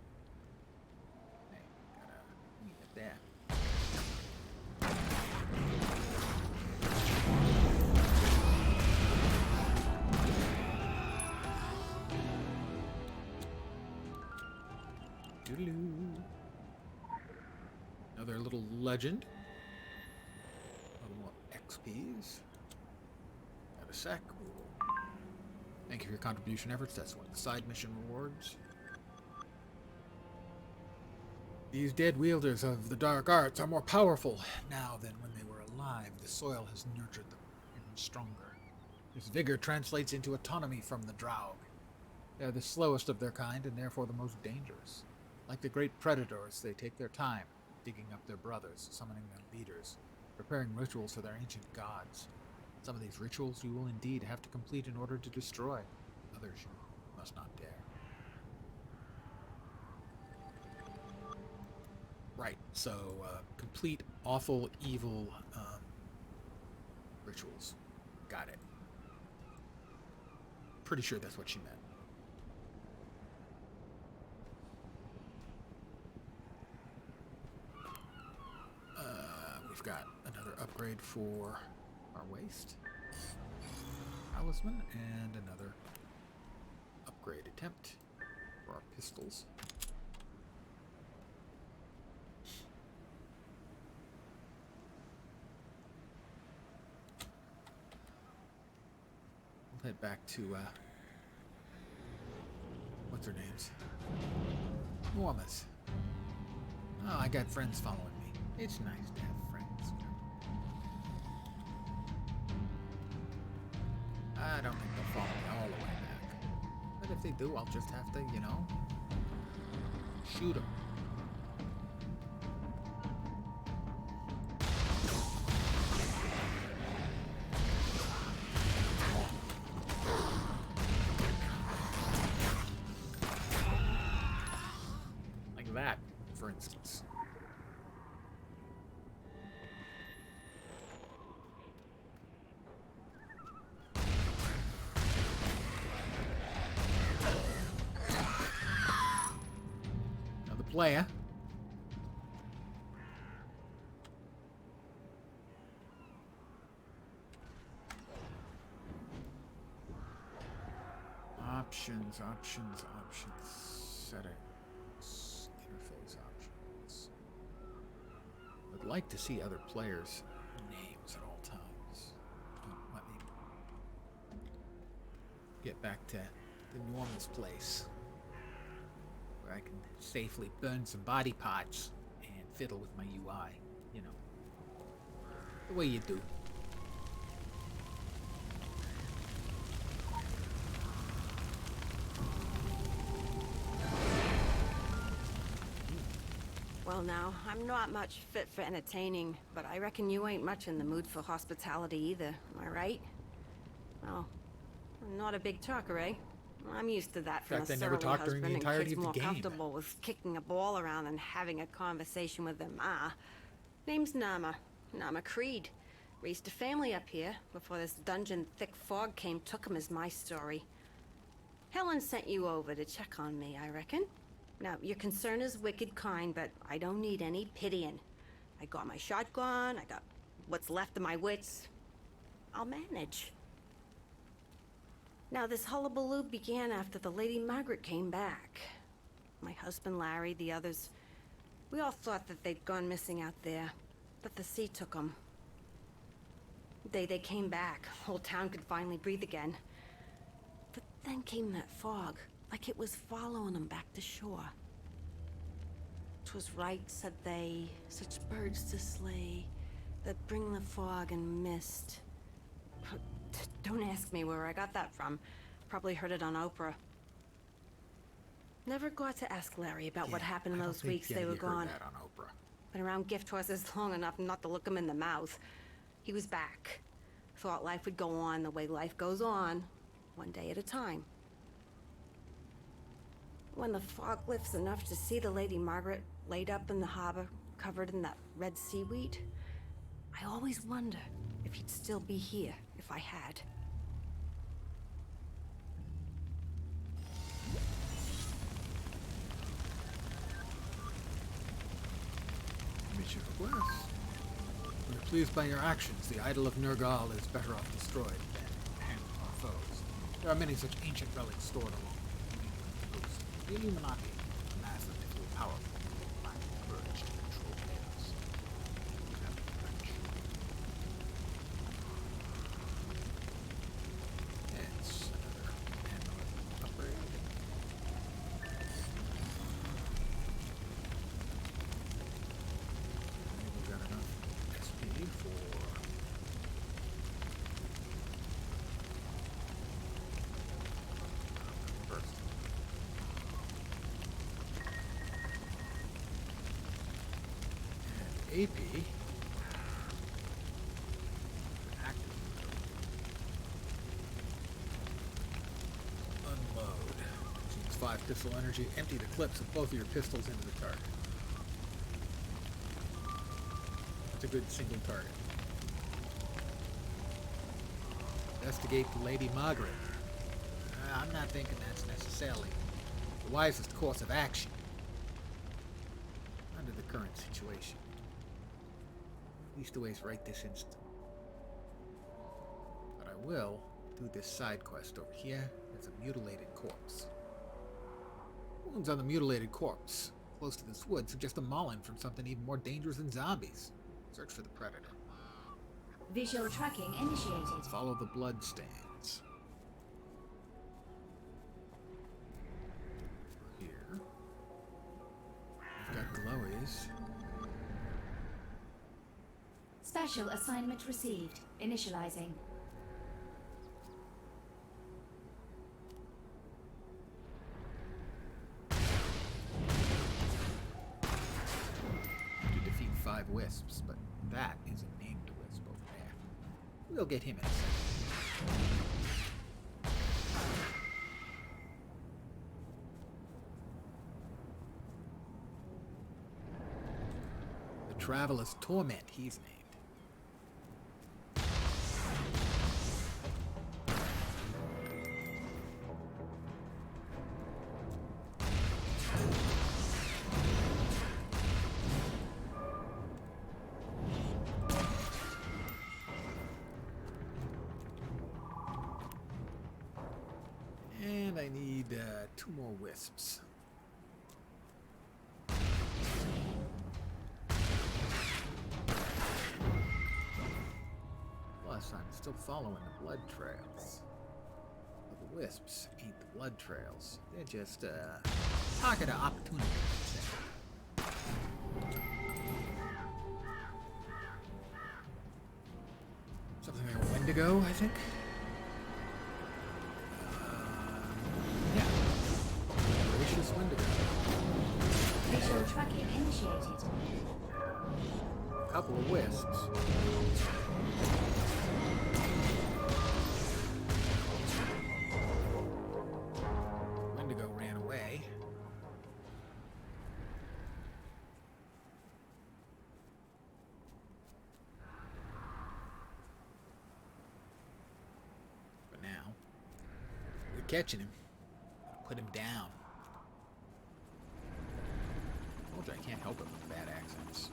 Speaker 1: Hey, gotta leave it there. Doodaloo. Another little legend. A little more XPs. Got a sec. Thank you for your contribution efforts. That's one of the side mission rewards. These dead wielders of the dark arts are more powerful now than when they were alive. The soil has nurtured them even stronger. This vigor translates into autonomy from the Draug. They are the slowest of their kind and therefore the most dangerous. Like the great predators, they take their time, digging up their brothers, summoning their leaders, preparing rituals for their ancient gods. Some of these rituals you will indeed have to complete in order to destroy. Others you must not dare. Right, so complete awful, evil rituals. Got it. Pretty sure that's what she meant. We've got another upgrade for our waist, talisman, and another upgrade attempt for our pistols. We'll head back to what's her names? Normas. Oh, I got friends following me. It's nice to have friends. I don't think they'll follow me all the way back. But if they do, I'll just have to, you know, shoot them. Like that, for instance. Player. Options. Settings. Interface options. I'd like to see other players' names at all times. Let me get back to the Norman's place, where I can safely burn some body parts and fiddle with my UI, you know, the way you do.
Speaker 19: Well now, I'm not much fit for entertaining, but I reckon you ain't much in the mood for hospitality either, am I right? Well, I'm not a big talker, eh? I'm used to that from a surly husband, and kids more comfortable with kicking a ball around than having a conversation with their ma. Name's Nama. Nama Creed. Raised a family up here before this dungeon thick fog came took him is my story. Helen sent you over to check on me, I reckon. Now, your concern is wicked kind, but I don't need any pitying. I got my shotgun, I got what's left of my wits. I'll manage. Now, this hullabaloo began after the Lady Margaret came back. My husband Larry, the others, we all thought that they'd gone missing out there, but the sea took them. They came back. Whole town could finally breathe again. But then came that fog, like it was following them back to shore. 'Twas right, said they, such birds to slay, that bring the fog and mist. Don't ask me where I got that from. Probably heard it on Oprah. Never got to ask Larry about what happened in those weeks they were gone.
Speaker 1: Heard that on Oprah.
Speaker 19: Been around gift horses long enough not to look him in the mouth. He was back. Thought life would go on the way life goes on, one day at a time. When the fog lifts enough to see the Lady Margaret laid up in the harbor, covered in that red seaweed, I always wonder if he'd still be here if I had.
Speaker 1: Mission request. We're pleased by your actions. The idol of Nergal is better off destroyed than handled our foes. There are many such ancient relics stored along the coast. The Illuminati, massive, if you're powerful, lack the courage to control chaos. It's another upgrade. We've got enough XP for first. And AP. Active. Unload. Use 5 pistol energy. Empty the clips of both of your pistols into the target. That's a good single target. Investigate the Lady Margaret. I'm not thinking that's necessarily the wisest course of action under the current situation. Least right this instant. But I will do this side quest over here. There's a mutilated corpse. Wounds on the mutilated corpse close to this wood suggest a Mullen from something even more dangerous than zombies. Search for the predator.
Speaker 11: Visual tracking initiated.
Speaker 1: Follow the blood stains. noise.
Speaker 11: Special assignment received. Initializing.
Speaker 1: To defeat 5 wisps, but that is a named wisp over there. We'll get him in a second. The Traveler's Torment, he's named. And I need 2 more wisps. Plus, I'm still following the blood trails. But the wisps ain't the blood trails. They're just pocket of opportunity. Something like a Wendigo, I think. Yeah. Gracious Wendigo.
Speaker 11: Visual tracking initiated.
Speaker 1: A couple of wisps. Wendigo ran away. But now, we're catching him. Put him down. I told you I can't help it with bad accents.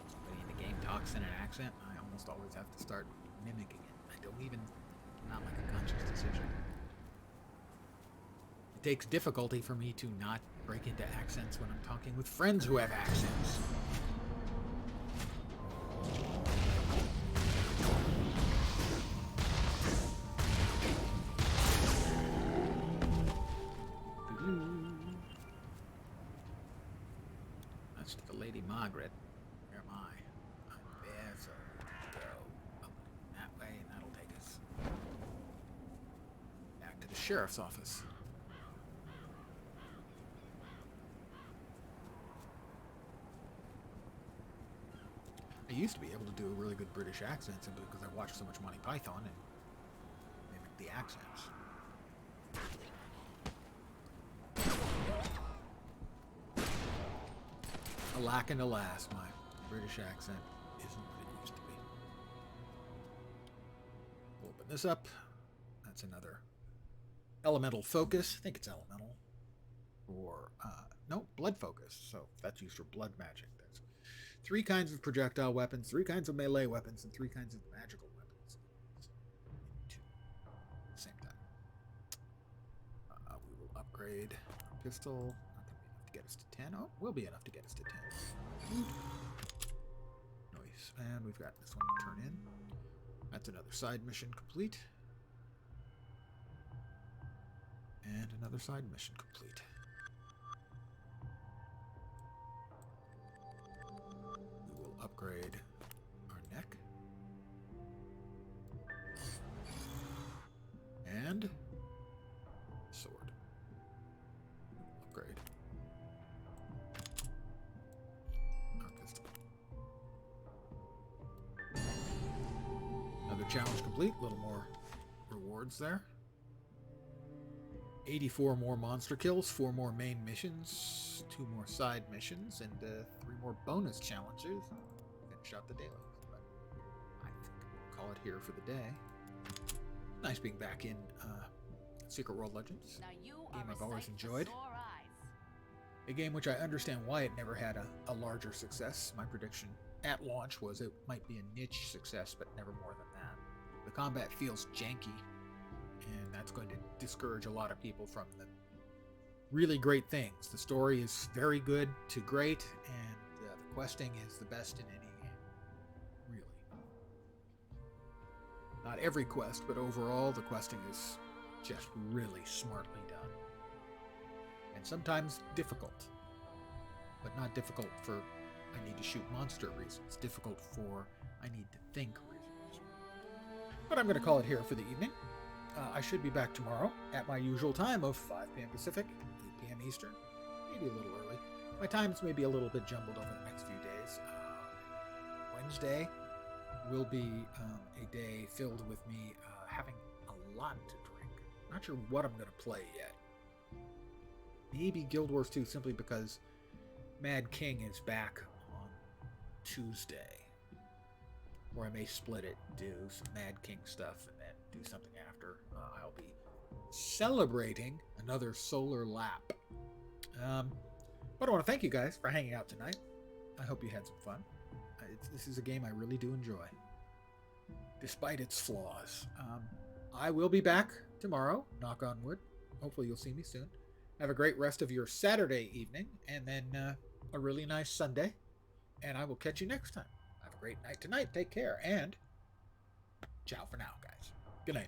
Speaker 1: Somebody in the game talks in an accent, I almost always have to start mimicking it. I don't even, not like a conscious decision. It takes difficulty for me to not break into accents when I'm talking with friends who have accents. That's to the Lady Margaret. Where am I? I'm there, so go up that way, and that'll take us back to the sheriff's office. I used to be able to do a really good British accent simply because I watched so much Monty Python and mimicked the accents. Alack and alas, my British accent isn't what it used to be. We'll open this up. That's another elemental focus. I think it's elemental. Or, no, blood focus. So that's used for blood magic. There's 3 kinds of projectile weapons, 3 kinds of melee weapons, and 3 kinds of magical weapons. Into the same time. We will upgrade our pistol. Not going to be enough to get us to 10. Oh, will be enough to get us to 10. Nice. And we've got this one to turn in. That's another side mission complete. And another side mission complete. We will upgrade our neck. And sword. Upgrade our pistol. Another challenge complete. A little more rewards there. 84 more monster kills, 4 more main missions, 2 more side missions, and 3 more bonus challenges. Finish out the dailies. But I think we'll call it here for the day. Nice being back in Secret World Legends. A game I've always enjoyed. A game which I understand why it never had a larger success. My prediction at launch was it might be a niche success, but never more than that. The combat feels janky, and that's going to discourage a lot of people from the really great things. The story is very good to great, and the questing is the best in any game. Really. Not every quest, but overall, the questing is just really smartly done. And sometimes difficult. but not difficult for I need to shoot monster reasons. Difficult for I need to think reasons. But I'm going to call it here for the evening. I should be back tomorrow at my usual time of 5 p.m. Pacific, 8 p.m. Eastern, maybe a little early. My times may be a little bit jumbled over the next few days. Wednesday will be a day filled with me having a lot to drink. Not sure what I'm going to play yet. Maybe Guild Wars 2 simply because Mad King is back on Tuesday. Or I may split it, do some Mad King stuff, and then do something after. I'll be celebrating another solar lap. But I want to thank you guys for hanging out tonight. I hope you had some fun. This is a game I really do enjoy, despite its flaws. I will be back tomorrow, knock on wood. Hopefully you'll see me soon. Have a great rest of your Saturday evening, and then a really nice Sunday. And I will catch you next time. Have a great night tonight. Take care, and ciao for now, guys. Good night.